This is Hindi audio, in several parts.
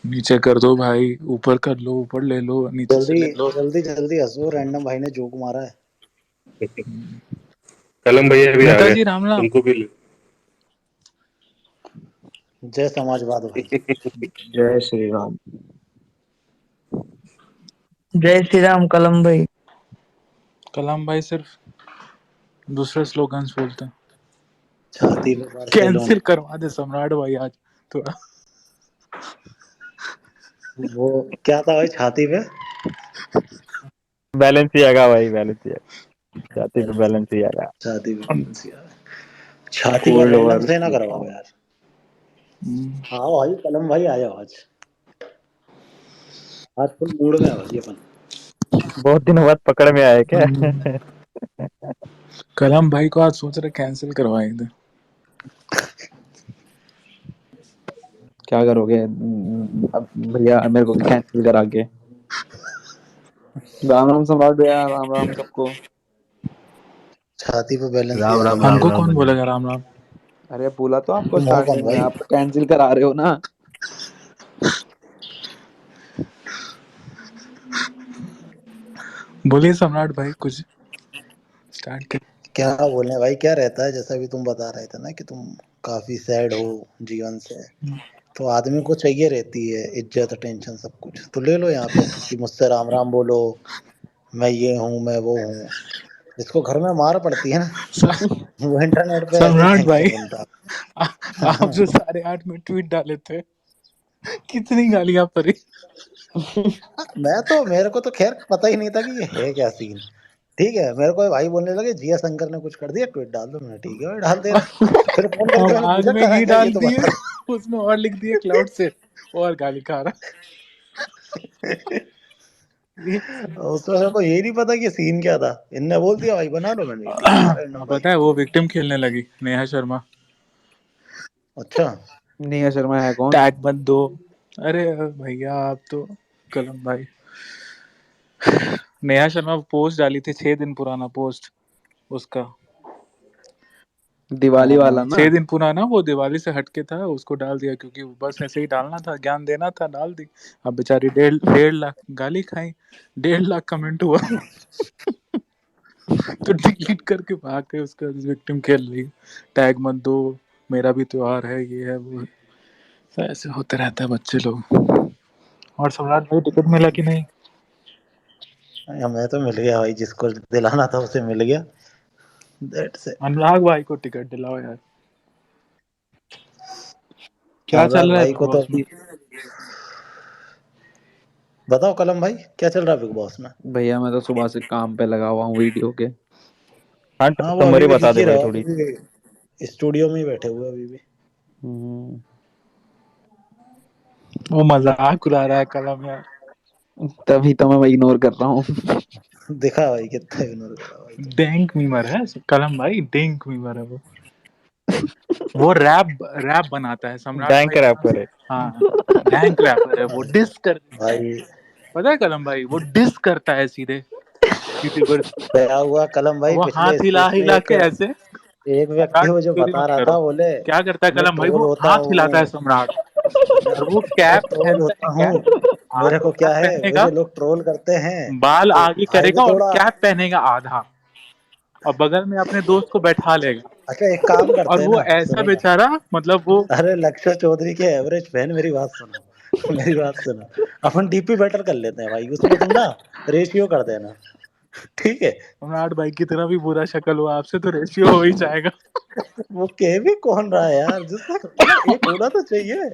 नीचे कर दो भाई, ऊपर कर लो, ऊपर ले लो, नीचे से जल्दी ले लो। जल्दी जल्दी हंसो, रैंडम भाई ने जोक मारा है। कलम भैया भी आ गए, नेताजी राम राम। उनको भी ले। जय समाजवाद भाई। जय श्री राम। जय श्री राम कलम भाई। कलाम भाई सिर्फ दूसरे स्लोगन्स बोलते हैं। छाती पे कैंसिल बार्सिलोना। करवा दे सम्राट भाई आज थोड़ा। वो क्या था भाई छाती पे? बैलेंस ही आएगा भाई, बैलेंस ही आएगा, छाती पे बैलेंस ही आएगा। छाती पे Balenciaga। छाती पर कोल्ड रैंडम वॉर से ना की करवाओ फॉर्म। यार। हाँ भाई कलम भाई आ जाओ आज। आज फुल मूड में है भाई अपन। बहुत दिनों बाद पकड़ में आया क्या? कलाम भाई को आज सोच रहे कैंसिल करवाएंगे। क्या करोगे अब भैया मेरे को कैंसिल करा के? राम राम सम्राट भैया, राम राम सबको। छाती पे बैलेंस राम आ राम भाई। राम हमको राम कौन भैया। बोलेगा राम राम। अरे बोला तो आपको तुम हो कौन स्टार्टिंग में, भाई? आप तो कैंसिल करा रहे हो ना। बोलिए सम्राट भाई कुछ स्टार्ट कर। क्या बोलने भाई, क्या रहता है जैसा भी तुम बता रहे थे ना कि तुम काफी सैड हो जीवन से। तो आदमी को चाहिए रहती है इज्जत, टेंशन, सब कुछ तो ले लो यहाँ पे कि मुझसे राम राम बोलो, मैं ये हूँ मैं वो हूँ। जिसको घर में मार पड़ती है ना, वो इंटरनेट पे ऐसे ही सम्राट गैंगस्टर भाई बनता आप है। जो 8:30 में ट्वीट डाले थे, कितनी गालियां पड़ी। मैं तो, मेरे को तो खैर पता ही नहीं था कि ये है क्या सीन। ठीक है, मेरे को भाई बोलने लगे जिया शंकर ने कुछ कर दिया, ट्वीट डाल दो। मैंने ठीक है भाई डाल दे रहा। फिर फोन करके हम मैंने आग पूछा में करा घी क्या ये डाल तो दिए, बता। उसमें और लिख दिए क्लाउड से और गाली खा रहा। ये और उसमें मेरे को ये नहीं पता कि सीन क्या था। इनने बोल दिया भाई बना लो, मैंने ठीक है रैंडम अब भाई। पता है वो विक्टिम खेलने लगी नेहा शर्मा। अच्छा। नेहा शर्मा है कौन? टैग मत दो। अरे भैया आप तो कलम भाई। नेहा शर्मा पोस्ट डाली थी 6 दिन पुराना पोस्ट उसका। दिवाली वाला ना? 6 दिन पुराना, वो दिवाली से हटके था, उसको डाल दिया क्योंकि बस ऐसे ही डालना था, ज्ञान देना था, डाल दी। अब बेचारी 1.5 लाख गाली खाई, 1.5 लाख कमेंट हुआ। तो डिलीट करके भाग गए, उसका विक्टिम खेल रही। टैग मत दो, मेरा भी त्योहार है, ये है वो है। तो ऐसे होते रहता है बच्चे लोग। और सम्राट भाई टिकट मिला कि नहीं? मैं तो मिल गया भाई, जिसको दिलाना था उसे मिल गया। That's it. अनुराग भाई को टिकट दिलाओ यार। क्या चल अनुराग रहा है भाई बिग को तो बॉस में? अभी बताओ कलम भाई क्या चल रहा है बिग बॉस में। भैया मैं तो सुबह से काम पे लगा हुआ हूँ वीडियो के। हाँ, हाँ वो अभी समरी भी बता दिख दे ही भाई रहा है, थोड़ी। अभी भी स्टूडियो में ही बैठे हुए अभी भी। हम्म, वो मजाक उड़ा रहा है कलम यार। तभी तो मैं इग्नोर कर रहा हूँ। दिखा भाई कितना इग्नोर करा भाई तुमने। डेंक मीमर है कलम भाई, डेंक मीमर है वो रैप रैप बनाता है सम्राट बैंक भाई रैप कसम से। करे। हाँ, डैंक रैपर है वो, डिस कर देता है। भाई पता है कलम भाई, वो डिस करता है सीधे यूट्यूबर। क्या हुआ कलम भाई, वो पिछले हाथ हिला स्पेस में हिला एक के ऐसे। एक व्यक्ति सम्राट मुझे चोरी बता मत रहा करो। था, बोले क्या करता है मैं कलम भाई, ट्रोल वो होता हाथ हिलाता है हूँ, सम्राट। और वो मैं कैप ट्रोल पहनता है, होता हूँ, कैप। हाँ, मेरे को कैप क्या है, पहनेगा, मुझे लोग ट्रोल करते हैं। बाल तो आगे भाई भी करेगा और थोड़ा, कैप पहनेगा आधा, और बगल में अपने दोस्त को बैठा लेगा। अच्छा एक काम और करते हैं वो ना, ऐसा सुनो ना। बेचारा, मतलब वो। अरे लक्ष्य चौधरी के एवरेज फैन, मेरी बात सुनो। मेरी बात सुनो। अपन डीपी बेटर कर लेते हैं भाई, उसमें तुम ना रेशियो कर देना। ठीक है। सम्राट भाई कितना भी बुरा शक्ल हो आपसे, तो रेशियो हो ही जाएगा। वो कह भी कौन रहा है यार, जिसका मतलब एक होना तो चाहिए।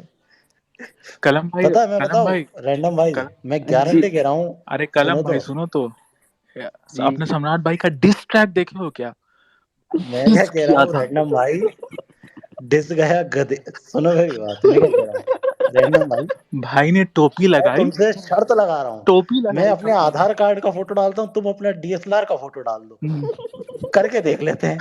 कलम भाई, पता है, मैं कलम बताऊं भाई, रैंडम भाई, कलम, मैं जी गारंटी कह रहा हूँ। अरे सुनो कलम तो, भाई सुनो तो, जी। आपने सम्राट भाई का डिस ट्रैक देखे हो क्या? मैं क्या डिस कह रहा किया हूँ था। रैंडम भाई, डिस गया गधे। सुनो मेरी बात, मैं क्या कह रहा हूँ रैंडम भाई, भाई ने टोपी मैं लगाई, तुमसे शर्त लगा रहा हूँ। टोपी मैं लगाई अपने भाई ने। आधार कार्ड का फोटो डालता हूँ, तुम अपना डीएसएलआर का फोटो डाल दो, हम्म, करके देख लेते हैं।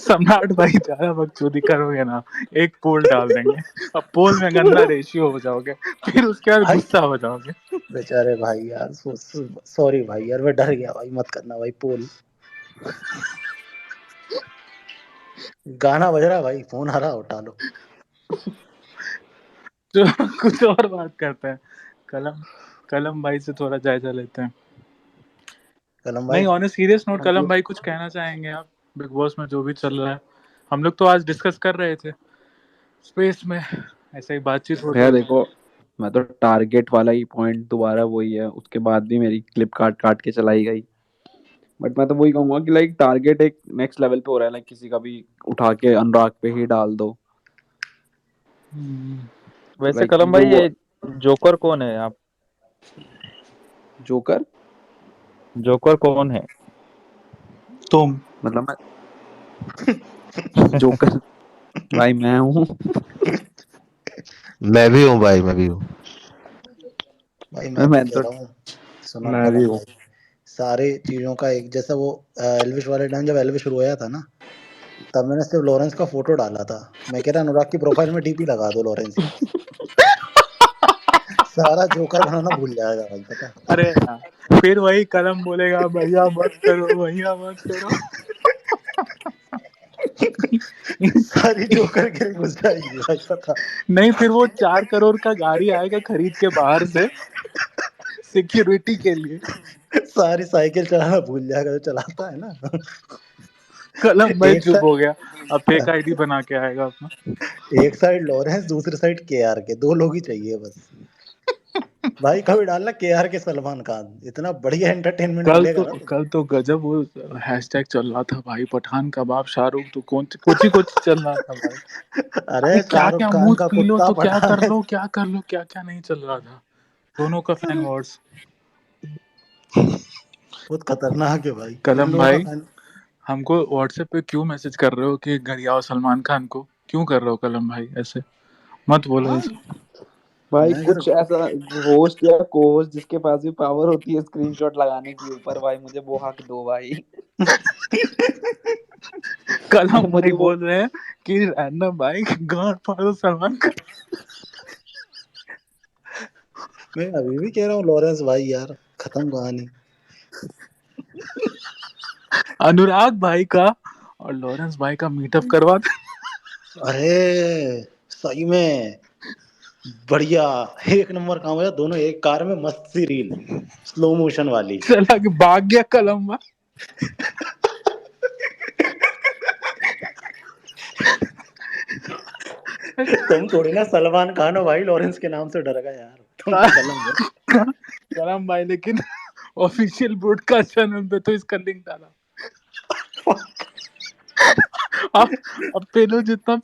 सम्राट भाई ज्यादा बकचोदी करोगे ना, एक पोल डाल देंगे। अब पोल में गंदा रेशियो हो जाओगे, फिर उसके बाद भाई गुस्सा हो जाओगे। बेचारे भाई यार, सॉरी भाई यार, मैं डर गया भाई, मत करना भाई पोल। गाना बज रहा है भाई, फोन आ रहा, उठा लो। जो कुछ और बात करते हैं। कलम भाई से थोड़ा जायजा लेते हैं। कलम नहीं, भाई ऑन ए सीरियस नोट, कलम मतलब भाई कुछ कहना चाहेंगे आप बिग बॉस में जो भी चल रहा है? हम लोग तो आज डिस्कस कर रहे थे स्पेस में, ऐसे ही बातचीत हो भैया रही थी। देखो, मैं तो टारगेट वाला ही पॉइंट दोबारा वही है, उसके बाद भी मेरी क्लिप काट काट के चलाई गई। बट मैं तो वही कहूंगा कि लाइक टारगेट एक नेक्स्ट लेवल पे हो रहा है, लाइक किसी का भी उठा के अनुराग पे ही डाल दो। तो वैसे लाइक कलम जो भाई, ये जोकर कौन है? आप जोकर जोकर कौन है? तुम मतलब मैं जोकर भाई मैं हूँ। मैं भी हूँ भाई, मैं भी हूँ। भाई मैं तो मैं कह तो रहा हूँ, सुनो मैं भी कलम हूँ। भाई, सारी चीजों का एक जैसा वो एल्विश वाले टाइम जब एल्विश रोया था ना, तब मैंने सिर्फ लॉरेंस का फोटो डाला था। मैं कह रहा अनुराग की प्रोफाइल में डीपी लगा दो लॉरेंस की, सारा जोकर बनाना भूल जाएगा भाई, पता है। अरे यार, फिर वही कलम बोलेगा भैया मत करो, भैया मत करो। सारी जोकर गिर घुस जाएगी भाई, पता। नहीं, फिर वो 4 करोड़ का गाड़ी आएगा खरीद के बाहर से सिक्योरिटी के लिए। सारी साइकिल चलाना भूल जाएगा जो चलाता है ना। कलम भाई एक चुप हो साइड गया, अब फेक आईडी बना के आएगा अपना। एक साइड लॉरेंस, दूसरी साइड केआर के, दो लोग ही चाहिए बस। भाई कभी डालना केआर के सलमान खान, इतना बढ़िया एंटरटेनमेंट मिलेगा ना तुम्हें। कल तो गजब वो हैशटैग चल रहा था भाई, पठान कबाब शाहरुख, तो कौन कुछ ही कुछ चल रहा था भाई। अरे भाई क्या शाहरुख क्या खान मूत का पी लो कुत्ता तो क्या कर पठान है। लो, क्या कर लो, क्या क्या नहीं चल रहा था। दोनों का फैन वॉर्स। बहुत खतरनाक है भाई, इन कलम लोगों का भाई, फैन। हमको व्हाट्सएप पे क्यों मैसेज कर रहे हो कि गरियाओ सलमान खान को? क्यों कर रहे हो कलम भाई ऐसे? मत बोलो हाँ, ऐसे। भाई मैं कुछ सिर्फ ऐसा होस्ट या को होस्ट जिसके पास भी पावर होती है स्क्रीनशॉट लगाने की ऊपर, भाई मुझे वो हक दो भाई। कलम भाई भाई मुझे वो बोल रहे हैं कि रैंडम भाई गांड फाड़ो सलमान खान। मैं अभी भी कह रहा हूँ लॉरेंस भाई यार, खत्म कहानी। अनुराग भाई का और लॉरेंस भाई का मीटअप करवा दे। अरे सही में बढ़िया, एक नंबर काम हो, दोनों एक कार में मस्त सी रील, स्लो मोशन वाली। चला कि भाग गया कलम भाई। तुम थोड़ी ना सलमान खान हो भाई, लॉरेंस के नाम से डर गए यार, तुम तो कलम हो। कलम भाई लेकिन ऑफिशियल ब्रॉडकास्ट चैनल पे तो इसका लिंक डाला। अब पेलो जितना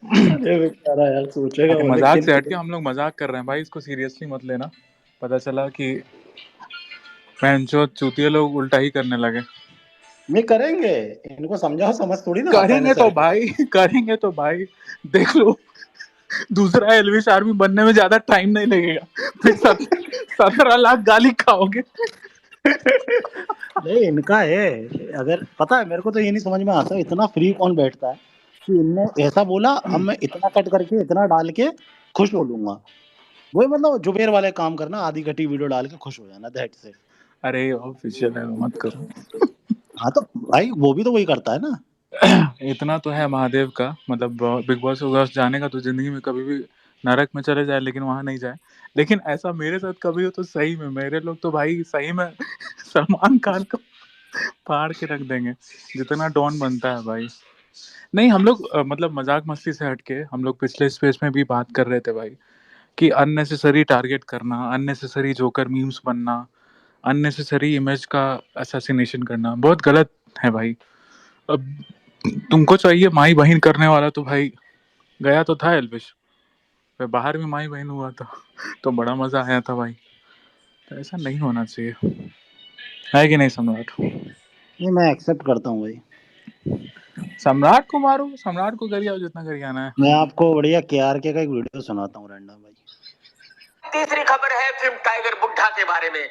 अरे बेचारा यार, सोचेगा अरे वो मजाक लेकिन। से हटके हम लोग मजाक कर रहे हैं भाई, इसको सीरियसली मत लेना। पता चला कि पैंचो चूतिया लोग उल्टा ही करने लगे। नहीं करेंगे, इनको समझाओ, समझ थोड़ी ना आता है करेंगे इन्हें तो सर पे। भाई, करेंगे तो भाई, देख लो, दूसरा एलविश आर्मी बनने में ज्यादा टाइम नहीं लगेगा, फिर 17 लाख गाली खाओगे। नहीं इनका है, अगर पता है मेरे को तो ये नहीं समझ में आता इतना फ्री कौन बैठता है कि इनने ऐसा बोला अब मैं इतना कट करके इतना डाल के खुश हो लूंगा। वही मतलब जुबेर वाले काम करना, आधी घटी वीडियो डाल के खुश हो जाना, दैट्स इट। अरे ऑफिशियल है, मत करो। हाँ तो भाई वो भी तो वही करता है ना। इतना तो है महादेव का, मतलब बिग बॉस वगैरह जाने का तो जिंदगी में कभी भी नरक में चले जाए लेकिन वहां नहीं जाए। लेकिन ऐसा मेरे साथ कभी हो तो सही में मेरे लोग तो भाई सही में सलमान खान को फाड़ के रख देंगे, जितना डॉन बनता है भाई। नहीं, हम लोग मतलब मजाक मस्ती से हटके हम लोग पिछले स्पेस में भी बात कर रहे थे भाई कि अननेसेसरी टारगेट करना, अननेसेसरी जोकर मीम्स बनना, अननेसेसरी इमेज का असैसिनेशन करना बहुत गलत है भाई। अब तुमको चाहिए माई बहन करने वाला तो भाई गया तो था एल्विश, फिर बाहर में माई बहन हुआ था तो बड़ा मजा आया था भाई। तो ऐसा नहीं होना चाहिए, है कि नहीं सम्राट? ये मैं एक्सेप्ट करता हूँ भाई। सम्राट को मारो, सम्राट को गरियाओ जितना गरियाना है। मैं आपको बढ़िया केआरके का एक वीडियो सुनाता हूँ रैंडम भाई। तीसरी खबर है फिल्म टाइगर बुड्ढा के बारे में।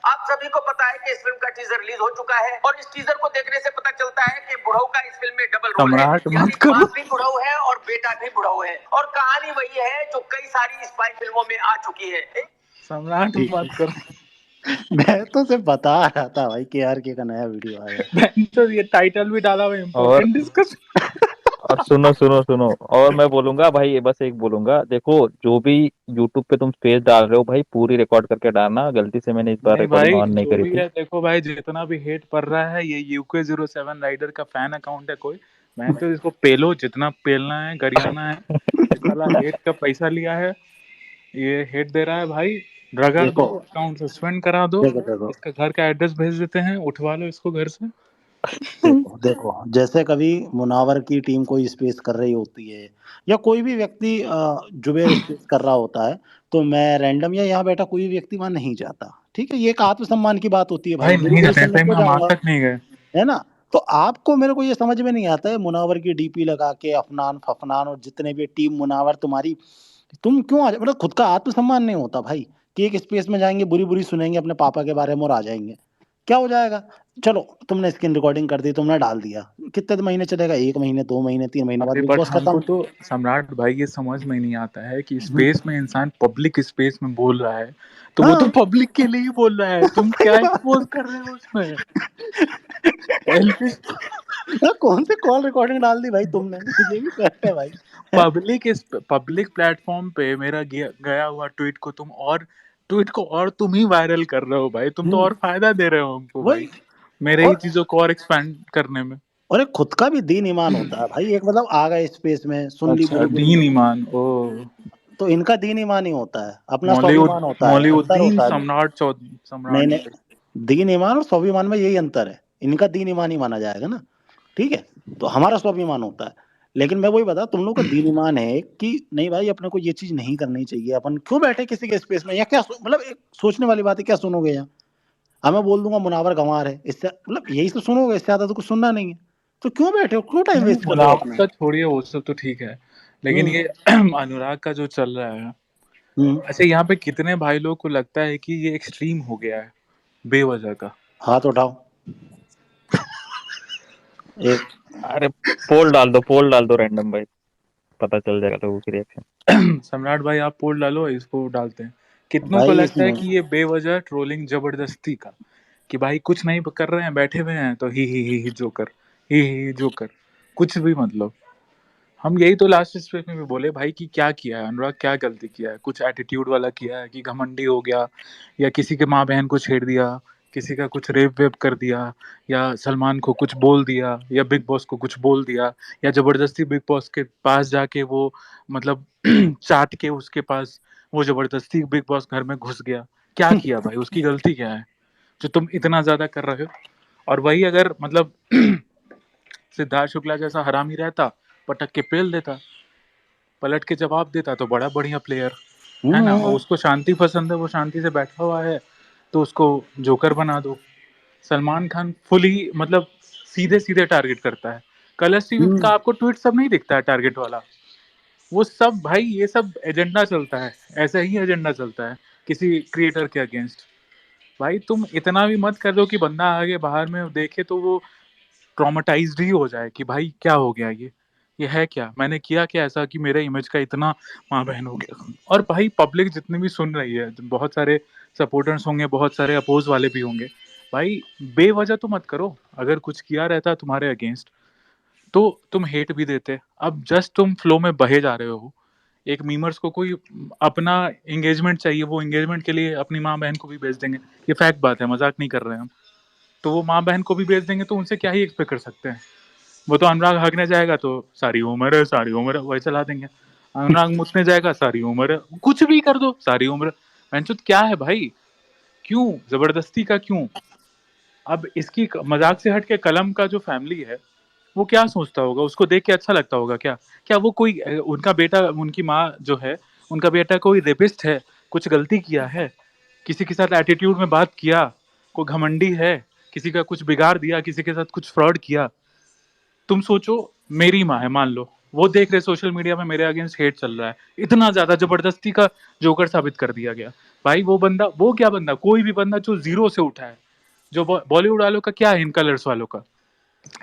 आप सभी को पता है कि इस फिल्म का टीजर रिलीज हो चुका है और इस टीजर को देखने से पता चलता है कि बुढ़ऊ का इस फिल्म में डबल रोल है, सम्राट यानी मत करो, बाप भी बुढ़ऊ है और बेटा भी बुढ़ऊ है, और कहानी वही है जो कई सारी स्पाई फिल्मों में आ चुकी है। सम्राट ठीक मत करो। मैं तो सिर्फ बता रहा था भाई KRK का नया वीडियो आया है। तो ये टाइटल भी डाला हुआ और इम्पोर्टेंट डिस्कस। और सुनो सुनो सुनो, और मैं बोलूंगा भाई, बस एक बोलूंगा, देखो जो भी यूट्यूब पे तुम स्पेस डाल रहे हो भाई, पूरी रिकॉर्ड करके डालना। गलती से मैंने इस बार नहीं रिकॉर्डिंग भाई ऑन नहीं जो करी भी थी। है देखो भाई, जितना भी हेट पड़ रहा है ये UK07 राइडर का फैन अकाउंट है कोई। मैं तो इसको पेलो जितना पेलना है, गरियाना है। ये साला हेट का पैसा लिया है, ये हेट दे रहा है भाई। रगड़ दो, देखो अकाउंट सस्पेंड करा दो, देखो देखो इसका घर का एड्रेस भेज देते हैं, उठवा लो इसको घर से। देखो देखो जैसे कभी मुनावर की टीम कोई स्पेस कर रही होती है, या कोई भी व्यक्ति जुबेर स्पेस कर रहा होता है, तो मैं रैंडम या यहाँ बैठा कोई भी व्यक्ति वहां नहीं जाता। ठीक है, ये एक आत्मसम्मान की बात होती है भाई, भाई बुरी नहीं बुरी जाते हैं, सुनने सही में क्यों हम आज जाऊंगा, तक नहीं गए। है ना। तो आपको, मेरे को ये समझ में नहीं आता है, मुनावर की डीपी लगा के अफनान फफनान और जितने भी टीम मुनावर तुम्हारी, तुम क्यों मतलब खुद का आत्मसम्मान नहीं होता भाई, कि एक स्पेस में जाएंगे बुरी बुरी सुनेंगे अपने पापा के बारे में और आ जाएंगे, क्या हो जाएगा। चलो तुमने स्क्रीन रिकॉर्डिंग कर दी, तुमने डाल दिया, कितने महीने चलेगा, 1 महीने 2 महीने 3 महीने बाद अरे बिग बट बॉस हमको खत्म। तो सम्राट भाई ये समझ में नहीं आता है कि स्पेस में इंसान पब्लिक स्पेस में बोल रहा है तो वो तो हाँ पब्लिक के लिए ही बोल रहा है, तुम क्या एक्सपोज कर रहे हो उसमें। एल्विश हाँ, कौन से कॉल रिकॉर्डिंग डाल दी भाई तुमने, ये भी फैक्ट है भाई। हैं? पब्लिक प्लेटफॉर्म पे मेरा गया हुआ ट्वीट को तुम ही वायरल कर रहे हो भाई, तुम तो हम्म, और फायदा दे रहे हो हमको भाई, वही। मेरे ही और चीजों को और एक्सपैंड करने में। और एक खुद का भी दीन ईमान होता है भाई, एक मतलब आ गए स्पेस में सुन ली अच्छा बुरी बुरी, दीन ईमान, ओ तो इनका दीन ईमान ही होता है, अपना मौलिउद स्वाभिमान होता है, अंतर मौलिउद्दीन होता है। सम्राट नहीं सम्राट भाई। नहीं, दीन ईमान और स्वाभिमान में यही अंतर है, इनका दीन ईमान ही माना जाएगा ना, ठीक है, तो हमारा स्वाभिमान होता है। लेकिन मैं वही बता, तुम लोग का दीन ईमान है कि नहीं भाई, अपने को ये चीज नहीं करनी चाहिए, अपन क्यों बैठे किसी के स्पेस में, या क्या मतलब एक सोचने वाली बात है, क्या सुनोगे यहाँ। हाँ, मैं बोल दूंगा मुनावर गंवार है, इससे मतलब यही तो सुनोगे, इससे ज्यादा तो कुछ सुनना नहीं है, तो क्यों बैठे हो, क्यों टाइम नहीं वेस्ट कर रहे हो मुनावर अपना। का छोड़िए, वो सब तो ठीक है, लेकिन हम्म ये अनुराग का जो चल रहा है, हम्म। अच्छा यहाँ पे कितने भाई लोग को लगता है कि ये एक्सट्रीम हो गया है बेवजह का। हाथ उठाओ, एक। अरे पोल डाल दो रैंडम भाई, पता चल जाएगा लोगों की रिएक्शन। सम्राट भाई आप पोल डालो, इसको डालते हैं। कितनों को भाई लगता है इसमें कि ये बेवजह ट्रोलिंग जबरदस्ती का, कि भाई कुछ नहीं कर रहे हैं, बैठे हुए हैं तो ही जोकर, ही जोकर, कुछ भी मतलब। हम यही तो लास्ट स्पेस में भी बोले भाई कि क्या किया है अनुराग, क्या गलती किया है, कुछ एटीट्यूड वाला किया है कि घमंडी हो गया, या किसी के माँ बहन को छेड़ दिया, किसी का कुछ रेप वेप कर दिया, या सलमान को कुछ बोल दिया, या बिग बॉस को कुछ बोल दिया, या जबरदस्ती बिग बॉस के पास जाके वो मतलब चाट के उसके पास वो जबरदस्ती बिग बॉस घर में घुस गया। क्या किया भाई, उसकी गलती क्या है जो तुम इतना ज्यादा कर रहे हो। और वही अगर मतलब सिद्धार्थ शुक्ला जैसा हरामी रहता, पटक के पेल देता, पलट के जवाब देता, तो बड़ा बढ़िया प्लेयर है ना। और हम्म उसको शांति पसंद है, वो शांति से बैठा हुआ है, तो उसको जोकर बना दो। सलमान खान फुली मतलब सीधे सीधे टारगेट करता है। कलर्स टीवी का हम्म आपको ट्वीट सब नहीं दिखता है टारगेट वाला, वो सब भाई ये सब एजेंडा चलता है, ऐसा ही एजेंडा चलता है किसी क्रिएटर के अगेंस्ट। भाई तुम इतना भी मत कर दो कि बंदा आगे बाहर में देखे तो वो ट्रॉमेटाइज्ड ही हो जाए कि भाई क्या हो गया, ये है क्या, मैंने किया क्या ऐसा कि मेरे इमेज का इतना माँ बहन हो गया। और भाई पब्लिक जितनी भी सुन रही है, बहुत सारे सपोर्टर्स होंगे, बहुत सारे अपोज वाले भी होंगे, भाई बेवजह तो मत करो। अगर कुछ किया रहता तुम्हारे अगेंस्ट तो तुम हेट भी देते। अब जस्ट तुम फ्लो में बहे जा रहे हो। एक मीमर्स को कोई अपना एंगेजमेंट चाहिए, वो एंगेजमेंट के लिए अपनी माँ बहन को भी बेच देंगे, ये फैक्ट बात है, मजाक नहीं कर रहे हैं हम। तो वो माँ बहन को भी बेच देंगे, तो उनसे क्या ही एक्सपेक्ट कर सकते हैं। वो तो अनुराग हगने जाएगा तो सारी उम्र है, वही चला देंगे। अनुराग मुतने जाएगा, सारी उम्र है, कुछ भी कर दो, सारी उम्र। मैंने क्या है भाई, क्यों जबरदस्ती का क्यों। अब इसकी मजाक से हट के कलम का जो फैमिली है वो क्या सोचता होगा, उसको देख के अच्छा लगता होगा क्या, क्या वो कोई उनका बेटा, उनकी माँ जो है, उनका बेटा कोई रेपिस्ट है, कुछ गलती किया है, किसी के साथ एटीट्यूड में बात किया, कोई घमंडी है, किसी का कुछ बिगाड़ दिया, किसी के साथ कुछ फ्रॉड किया। तुम सोचो, मेरी माँ है मान लो, वो देख रहे सोशल मीडिया में मेरे अगेंस्ट हेट चल रहा है, इतना ज्यादा जबरदस्ती का जोकर साबित कर दिया गया। भाई वो बंदा, वो क्या बंदा, कोई भी बंदा जो जीरो से उठा है, जो बॉलीवुड वालों का क्या है, इन कलर्स वालों का,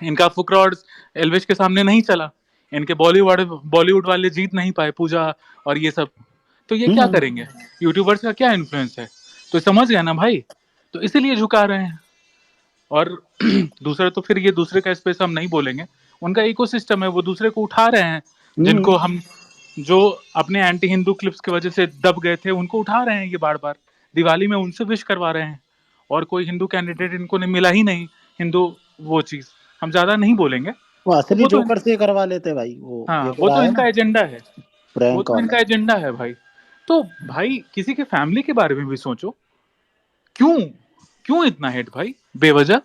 इनका फुकरा और एल्विश के सामने नहीं चला, इनके बॉलीवुड वाले जीत नहीं पाए, पूजा और ये सब, तो ये क्या हम्म करेंगे, यूट्यूबर्स का क्या इन्फ्लुएंस है। तो समझ गया ना भाई, तो इसीलिए झुका रहे हैं। और दूसरा तो फिर ये दूसरे का स्पेस हम नहीं बोलेंगे, उनका इकोसिस्टम है, वो दूसरे को उठा रहे हैं, जिनको हम जो अपने एंटी हिंदू क्लिप्स की वजह से दब गए थे उनको उठा रहे हैं ये बार बार, दिवाली में उनसे विश करवा रहे हैं। और कोई हिंदू कैंडिडेट इनको ने मिला ही नहीं हिंदू वो चीज, हम ज्यादा नहीं बोलेंगे। वो असली वो तो जोकर से करवा लेते भाई, वो हाँ ये वो तो है इनका ना एजेंडा है, वो प्रैंक तो वाला। इनका एजेंडा है भाई। तो भाई किसी के फैमिली के बारे में भी सोचो, क्यों क्यों इतना हेट भाई बेवजह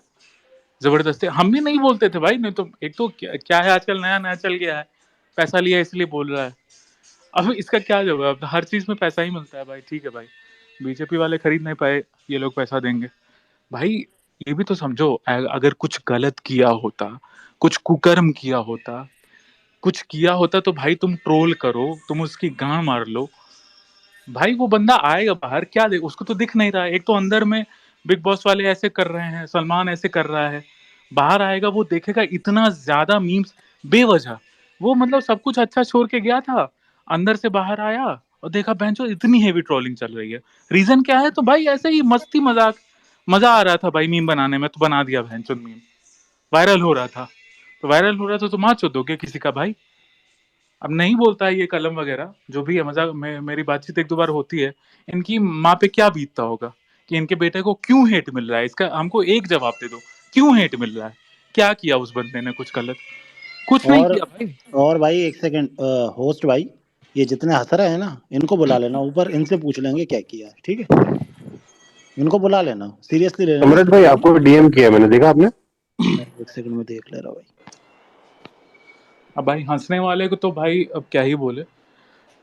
जबरदस्ती। हम भी नहीं बोलते थे भाई, नहीं तो एक तो क्या है आजकल नया नया चल गया है, पैसा लिया इसलिए बोल रहा है। अब इसका क्या जवाब, हर चीज में पैसा ही मिलता है भाई, ठीक है भाई, बीजेपी वाले खरीद नहीं पाए, ये लोग पैसा देंगे भाई। ये भी तो समझो, अगर कुछ गलत किया होता, कुछ कुकर्म किया होता, कुछ किया होता तो भाई तुम ट्रोल करो, तुम उसकी गांड मार लो भाई, वो बंदा आएगा बाहर क्या दे, उसको तो दिख नहीं रहा है। एक तो अंदर में बिग बॉस वाले ऐसे कर रहे हैं, सलमान ऐसे कर रहा है, बाहर आएगा वो देखेगा इतना ज्यादा मीम्स बेवजह। वो मतलब सब कुछ अच्छा छोड़ के गया था, अंदर से बाहर आया और देखा बहनचोद इतनी हेवी ट्रोलिंग चल रही है। रीजन क्या है, तो भाई ऐसे ही मस्ती मजाक, मजा आ रहा था भाई मीम बनाने में, तो बना दिया बहनचोद मीम, वायरल हो रहा था। तो वायरल हो रहा था तो माँ चोदोगे किसी का भाई। अब नहीं बोलता है ये कलम वगैरह जो भी है, मजाक मेरी बातचीत एक दो बार होती है, इनकी माँ पे क्या बीतता होगा कि इनके बेटे को क्यों हेट मिल रहा है, इसका हमको एक जवाब दे दो, क्यों हेट मिल रहा है, क्या किया उस बंदे ने कुछ गलत, कुछ नहीं और किया भाई। और भाई एक सेकंड, होस्ट भाई, ये जितने हंस रहे हैं ना इनको बुला लेना ऊपर, इनसे पूछ लेंगे क्या किया है, ठीक है? इनको बुला लेना, सीरियसली ले लेना। सम्राट भाई आपको डीएम किया मैंने, देखा आपने? मैं एक सेकंड में देख ले रहा हूँ भाई। अब भाई हंसने वाले को तो भाई अब क्या ही बोले,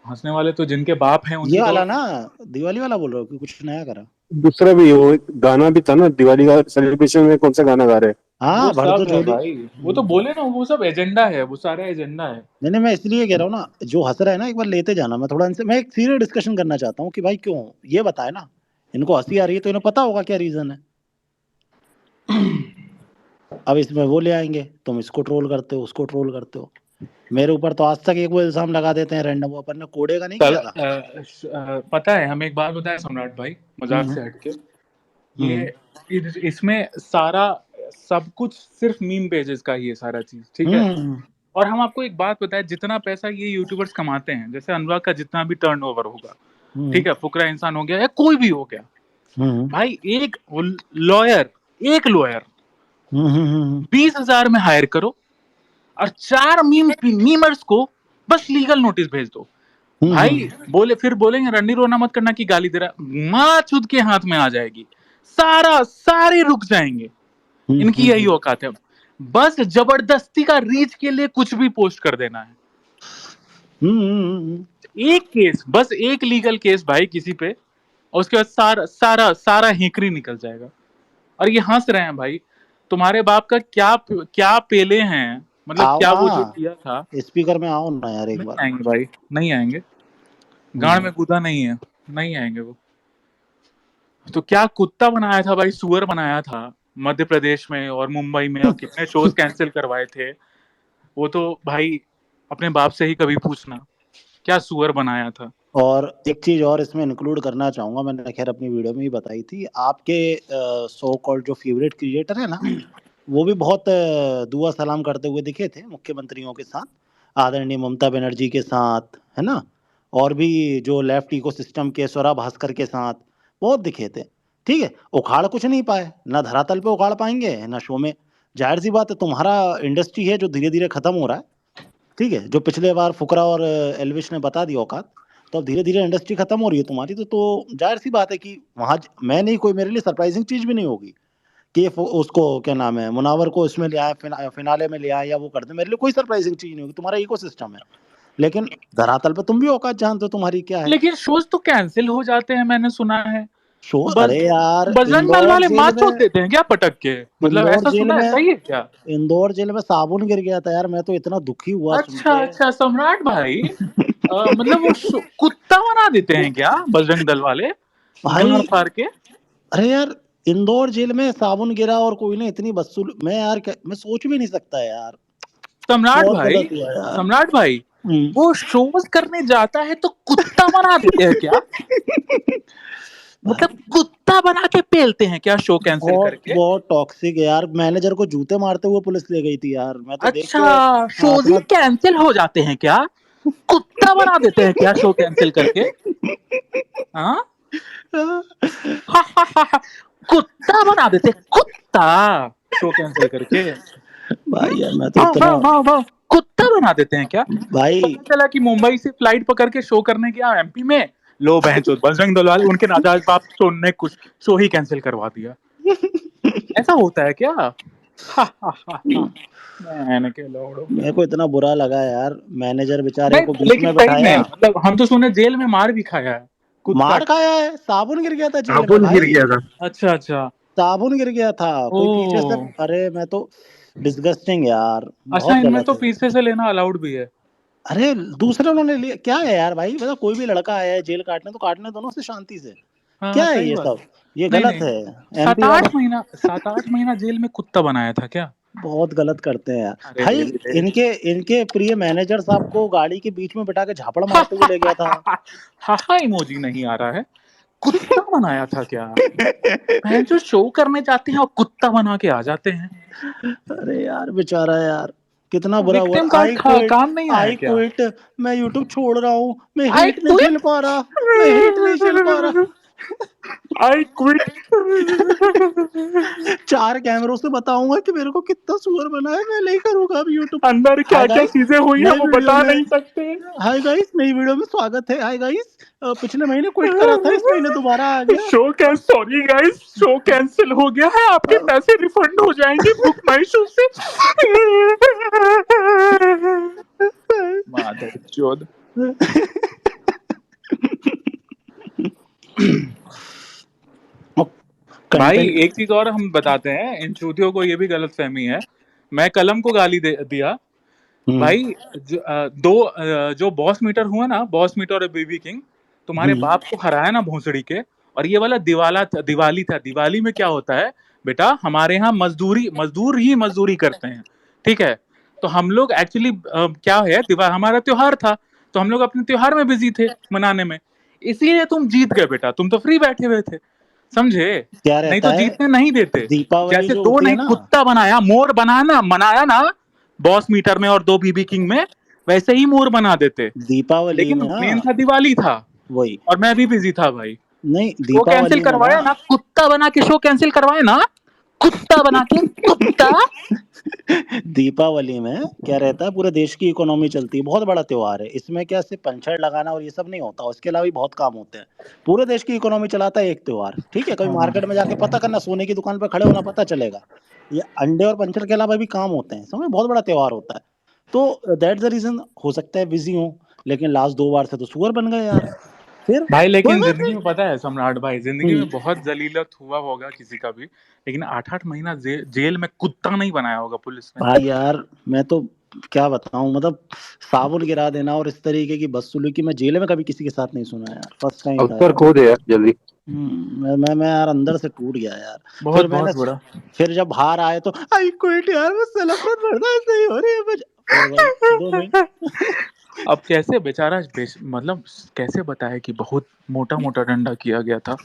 हंसने वाले तो जिनके बाप हैं ये उनकी वाला तो ना दिवाली वाला बोल रहा हूँ कि कुछ नया करा? दूसरा भी वो एक गाना भी था ना दिवाली का सेलिब्रेशन में, कौन सा गाना गा रहे हैं? हाँ वो भर दो सब है झोली। भाई, वो तो बोले ना वो सब एजेंडा है, वो सारा एजेंडा है। नहीं नहीं, मैं इसलिए कह रहा हूँ ना, जो हंस रहा है ना एक बार लेते जाना, मैं थोड़ा इनसे, मैं एक सीरियस डिस्कशन करना चाहता हूँ कि भाई क्यों ये बताए ना, इनको हंसी आ रही है तो इन्हें पता होगा क्या रीजन है। अब इसमें वो ले आएंगे, तुम इसको ट्रोल करते हो, उसको ट्रोल करते हो, मेरे ऊपर तो आज तक एक वो इल्जाम लगा देते हैं रैंडम, वो अपन ने कोडे का नहीं कल किया था। पता है हमें एक बात बताया सम्राट भाई, मजाक से हटके, ये इसमें सारा सब कुछ सिर्फ मीम पेजेस का ही है सारा चीज, ठीक है। और हम आपको एक बात बताएं, जितना पैसा ये यूट्यूबर्स कमाते हैं, जैसे अनुराग का जितना भी टर्नओवर होगा, ठीक है, फुकरा इंसान हो गया या कोई भी हो गया भाई, एक लॉयर, एक लॉयर 20,000 में हायर करो और 4 मीमर्स को बस लीगल नोटिस भेज दो भाई। बोले फिर बोलेंगे रंडी रोना मत करना की गाली दे रहा, माँ चुद के हाथ में आ जाएगी, सारे रुक जाएंगे। इनकी यही औकात है, बस जबरदस्ती का रीच के लिए कुछ भी पोस्ट कर देना है। एक केस, बस एक लीगल केस भाई किसी पे, और उसके बाद सारा हेकरी निकल जाएगा। और ये हंस रहे हैं भाई, तुम्हारे बाप का क्या पेले हैं, मतलब क्या वो जो किया था। स्पीकर में आओ ना यार एक नहीं बार। आएंगे भाई, नहीं आएंगे, गांड में कूदा नहीं है, नहीं आएंगे वो। तो क्या कुत्ता बनाया था भाई, सुअर बनाया था मध्य प्रदेश में और मुंबई में, और कितने शोज कैंसिल करवाए थे। वो तो भाई अपने बाप से ही कभी पूछना, क्या सुअर बनाया था। और एक चीज और इसमें इंक्लूड करना चाहूंगा, मैंने खैर अपनी वीडियो में ही बताई थी, आपके सो कॉल्ड जो फेवरेट क्रिएटर है ना, वो भी बहुत दुआ सलाम करते हुए दिखे थे मुख्यमंत्रियों के साथ, आदरणीय ममता बनर्जी के साथ, है ना, और भी जो लेफ्ट इकोसिस्टम के स्वरा भास्कर के साथ बहुत दिखे थे। ठीक है, उखाड़ कुछ नहीं पाए, ना धरातल पे उखाड़ पाएंगे ना शो में। जाहिर सी बात है, तुम्हारा इंडस्ट्री है जो धीरे धीरे खत्म हो रहा है, ठीक है, जो पिछले बार फुकरा और एल्विश ने बता दिया औकात, तो अब धीरे धीरे इंडस्ट्री खत्म हो रही है तुम्हारी, तो जाहिर सी बात है कि वहाँ मैं नहीं, कोई मेरे लिए सरप्राइजिंग चीज भी नहीं होगी कि उसको क्या नाम है मुनावर को इसमें ले आए, फिनाले में ले आए या वो कर दे, मेरे लिए कोई सरप्राइजिंग चीज नहीं होगी, तुम्हारा इकोसिस्टम है। लेकिन धरातल पे तुम भी औकात जानते हो तुम्हारी क्या है। लेकिन शोज तो कैंसिल हो जाते हैं, मैंने सुना है। शो अरे यार, बजरंग दल वाले मार चोट देते हैं क्या पटक के, मतलब ऐसा सुना है, सही है क्या? इंदौर जेल में साबुन गिर गया था यार, मैं तो इतना दुखी हुआ। अच्छा सम्राट भाई, मतलब वो कुत्ता बना देते हैं क्या बजरंग दल वाले भाई फाड़ के? अरे यार, इंदौर जेल में साबुन गिरा और कोई ने इतनी बदसूल, मैं यार मैं सोच भी नहीं सकता यार। सम्राट भाई वो शोज करने जाता है तो कुत्ता बना देते हैं क्या? मतलब कुत्ता बना के पेलते हैं क्या शो कैंसिल बहुत करके? बहुत टॉक्सिक है यार। मैनेजर को जूते मारते हुए पुलिस ले गई थी यार, मैं तो देख के अच्छा, शोज ही आत्मा कैंसिल हो जाते हैं क्या? कुत्ता बना देते हैं क्या शो कैंसिल करके? हाँ कुत्ता बना देते हैं, कुत्ता शो कैंसिल करके। भाई यार मैं तो हाँ इतना हाँ हाँ हाँ, कुत्ता बना देते हैं क्या? भाई पता चला कि मुंबई से फ्लाइट पकड़ के शो करने गया एमपी में, लो बहनचोद बजरंग दल वाले उनके नाजायज बाप शो ने कुछ शो ही कैंसिल करवा दिया। ऐसा होता है क्या? मैंने के लोड़ो। मेरे को इतना बुरा लगा यार, मैनेजर बेचारे नहीं को बीच लेकिन में सही में बिठाया। मतलब हम तो सुने जेल में मार भी खाया है कुत्ता। मार खाया है, साबुन गिर गया था जेल में साबुन गिर भाई, गया था। अच्छा अच्छा। साबुन गिर गया था कोई पीछे से। ओ अरे मैं तो डिस्गस्टिंग यार, अच्छा, बहुत इनमें गलत तो है। पीछे से लेना अलाउड भी है। अरे दूसरे उन्होंने लिया क्या है यार भाई, मतलब कोई भी लड़का आया है जेल काटने तो काटने दोनों से शांति से। हाँ हाँ क्या है सही ये बात। सब, ये नहीं गलत नहीं, है। एमपी वालों 7-8 महीना जेल में कुत्ता बनाया था क्या? बहुत गलत करते हैं यार अरे भाई। रे। इनके इनके प्रिय मैनेजर साहब को गाड़ी के बीच में बिठा के झापड़ मारते हुए ले गया था। हा इमोजी नहीं आ रहा है। कुत्ता बनाया था क्या? बहन जो शो करने जाते हैं और कुत्ता बना के आ जाते हैं। अरे यार बेचारा यार, कितना तो बुरा हुआ। विक्टिम कार्ड काम नहीं आया आई क्या? क्विट, मैं यूट्यूब छोड़ रहा हूँ, मैं आई हेट नहीं झेल क्विट। पा रहा, मैं हेट नहीं झेल पा रहा। I quit. 4 कैमरों से बताऊंगा कि मेरे को कितना सुअर बना है, मैं नहीं करूंगा अब यूट्यूब। अंदर क्या हाय क्या गाइस, चीजें हुई है नई वो वीडियो बता में, नहीं सकते। हाय गाइस नई वीडियो में स्वागत है। हाय गाइस, पिछले महीने क्विट करा था, इस महीने दोबारा आ गया। सॉरी गाइस, शो कैंसिल हो गया है, आपके पैसे रिफंड हो जाएंगे बुक माई शो से। मादर चोद। भाई कंटेंट। एक चीज और हम बताते हैं, इन चूतियों को ये भी गलत फहमी है। मैं कलम को गाली दिया भाई। जो बॉस मीटर हुआ ना, बॉस मीटर और बीबी किंग, तुम्हारे बाप को हराया ना भोसड़ी के। और ये वाला दिवाली था। दिवाली में क्या होता है बेटा, हमारे यहाँ मजदूर ही मजदूरी करते हैं, ठीक है? तो हम लोग एक्चुअली क्या है, हमारा त्योहार था, तो हम लोग अपने त्योहार में बिजी थे मनाने में। इसीलिए तुम जीत गए बेटा, तुम तो फ्री बैठे हुए थे, समझे? क्या नहीं रहता तो है, जीतने नहीं देते। दीपावली जैसे जो दो होती है नहीं ना, कुत्ता बनाया, मोर बनाना मनाया ना बॉस मीटर में और 2 बीबी किंग में, वैसे ही मोर बना देते। दीपावली लेकिन में ना, मेन था दिवाली था, वही और मैं भी बिजी था भाई। नहीं शो कैंसिल दीपावली में ना, करवाया ना, कुत्ता बना के शो कैंसिल करवाए ना, कुत्ता बना के कुत्ता। दीपावली में क्या रहता है, पूरे देश की इकोनॉमी चलती है, बहुत बड़ा त्योहार है। इसमें क्या सिर्फ पंचर लगाना और ये सब नहीं होता, उसके अलावा भी बहुत काम होते हैं। पूरे देश की इकोनॉमी चलाता है एक त्योहार, ठीक है? कभी मार्केट में जाके पता करना, सोने की दुकान पर खड़े होना, पता चलेगा। ये अंडे और पंचर के अलावा भी काम होते हैं, समझ, बहुत बड़ा त्योहार होता है। तो दैट्स द रीजन, हो सकता है बिजी हो, लेकिन लास्ट 2 बार से तो सुअर बन गए यार। फिर भाई कोई लेकिन बात जिंदगी नहीं। में पता है सम्राट भाई, जिंदगी में बहुत जलीलत हुआ होगा किसी का भी, लेकिन 8-8 महीना जेल में कुत्ता नहीं बनाया होगा पुलिस ने। भाई यार मैं तो क्या बताऊं, मतलब साबुन गिरा देना और इस तरीके की बदसलूकी मैं जेल में कभी किसी के साथ नहीं सुना यार, फर्स्ट टाइम था अवसर यार। खो दे यार जल्दी। मैं यार अंदर से टूट गया यार। बहुत फिर मैंने, बहुत बुरा। फिर जब बाहर आए तो आई क्विट यार, मुझसे नफरत बर्दाश्त नहीं हो रही है मुझे। फिर भाई 2 महीने अब कैसे बेचारा मतलब कैसे बताए कि बहुत मोटा मोटा डंडा किया गया था,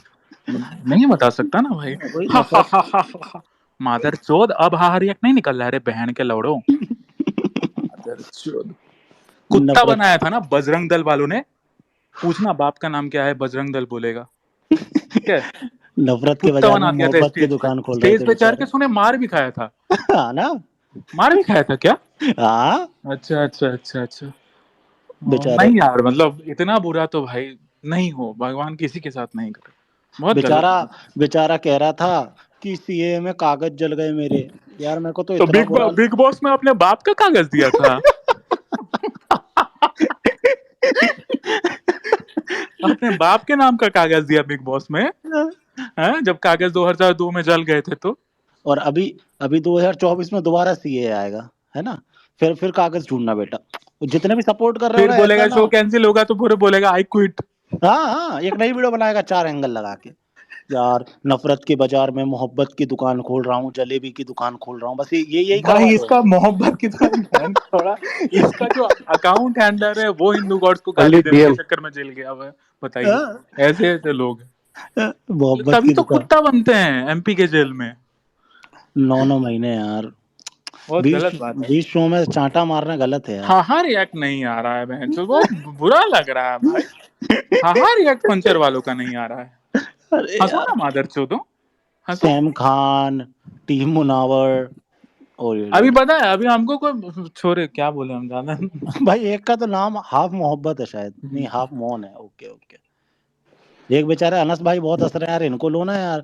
नहीं बता सकता ना भाई। वही नफरत। मादर चोद, अब हाहा रिएक्ट नहीं निकल रहा है रे बहन के लौड़ो। मादर चोद, कुत्ता नफरत बनाया था ना बजरंग दल वालों ने। पूछना बाप का नाम क्या है, बजरंग दल बोलेगा, ठीक है? नफरत के कुत्ता बाजार में बना दिया था मोहब्बत की स्टेज पे। दुकान खोल रहे स्टेज थे पे चढ़ के बेचारे। सुने मार भी खाया था। हाँ ना। मार भी खाया था क्या? हाँ अच्छा अच्छा अच्छा अच्छा। बेचारे, नहीं यार, मतलब इतना बुरा तो भाई नहीं हो, भगवान किसी के साथ नहीं करे, बहुत गलत बेचारा है। बेचारा कह रहा था कि सीए में कागज जल गए मेरे। यार मेरे को तो इतना बुरा बिग बॉस में अपने बाप का कागज दिया था। अपने बाप के नाम का कागज दिया बिग बॉस में, हैं? जब कागज 2002 में जल गए थे तो। और अभी अभी 2024 में दोबारा सीए आएगा, है ना? फिर कागज ढूंढना बेटा, जितने भी सपोर्ट कर रहे हो फिर ना, ऐसा बोलेगा ना। शो कैंसिल होगा तो पूरे बोलेगा आई क्विट। हाँ हाँ, एक नई वीडियो बनाएगा 4 एंगल लगा के। यार नफरत के बाजार में मोहब्बत की दुकान खोल रहा हूँ, जलेबी की दुकान खोल रहा हूँ, बस यही करवा भाई दो। इसका मोहब्बत की तो बहन थोड़ा, इसका जो अकाउंट हैंडलर है वो हिंदू गॉड्स को गाली ओनली देने के डीएम। चक्कर में जेल गया हुआ है, बताइए। हाँ, ऐसे ऐसे लोग हैं। मोहब्बत तभी की तो दुकान। कुत्ता बनते हैं एमपी के जेल में। 9 महीने यार। बहुत बीच गलत बात है। बीच शो में चांटा मारना गलत है यार। हाहा रिएक्ट नहीं आ रहा है बहन, तो बहुत बुरा लग रहा है भाई। हाहा रिएक्ट पंचर वालों का नहीं आ रहा है। अरे हंसो यार, ना मादर चोदो, हंसो। सैम खान, टीम मुनावर और ये अभी लोग। पता है, अभी हमको कोई छोरे क्या बोले हम ज्यादा। भाई एक का तो नाम हाफ मोहब्बत है शायद, नहीं हाफ मौन है। Okay okay. एक बेचारे अनस भाई बहुत हंस रहे हैं यार, इनको लो ना यार।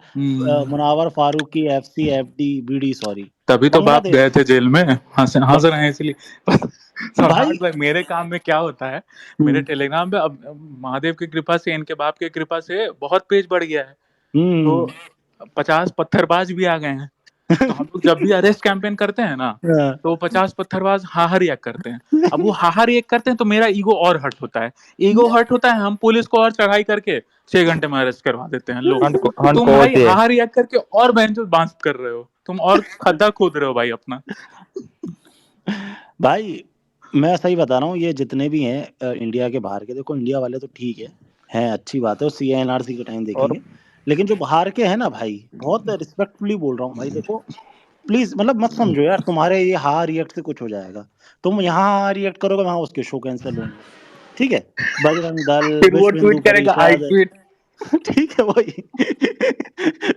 Munawar Faruqui, FC, FD, BD, sorry, तभी तो बाप बांग्लादेश। गए थे जेल में, हंस हंस रहे हैं इसलिए। भाई सम्राट भाई, मेरे काम में क्या होता है, मेरे हम्म टेलीग्राम पे अब महादेव की कृपा से, इनके बाप की कृपा से बहुत पेज बढ़ गया है। तो हम्म 50 पत्थरबाज भी आ गए हैं। तो हम लोग जब भी अरेस्ट कैंपेन करते हैं ना, हाँ। तो 50 पत्थरबाज हाहा रिएक्ट करते हैं। अब वो हाहा रिएक्ट करते हैं तो मेरा ईगो और हर्ट होता है। ईगो हर्ट होता है, हम पुलिस को और चढ़ाई करके 6 घंटे में अरेस्ट करवा देते हैं। लो, हंड तुम को भाई होती है। हाहा रिएक्ट करके और बहनचोद बांस कर रहे हो, तुम और खड्डा खोद रहे हो भाई अपना। भाई मैं सही बता रहा हूँ, ये जितने भी हैं इंडिया के बाहर के, देखो इंडिया वाले तो ठीक है, हैं अच्छी बात है, और CNRC के टाइम और देखेंगे। लेकिन जो बाहर के हैं ना भाई, बहुत रिस्पेक्टफुली बोल रहा हूँ भाई, देखो प्लीज मतलब मत समझो यार तुम्हारे ये हाँ रिएक्ट से कुछ हो जाएगा। तुम यहाँ हाँ रिएक्ट करोगे, वहां उसके शो कैंसिल होंगे। ठीक है, बजरंग दल, फिर वो विश्व हिंदू ट्वीट करेगा आई परिषद। ट्वीट। ठीक है वही।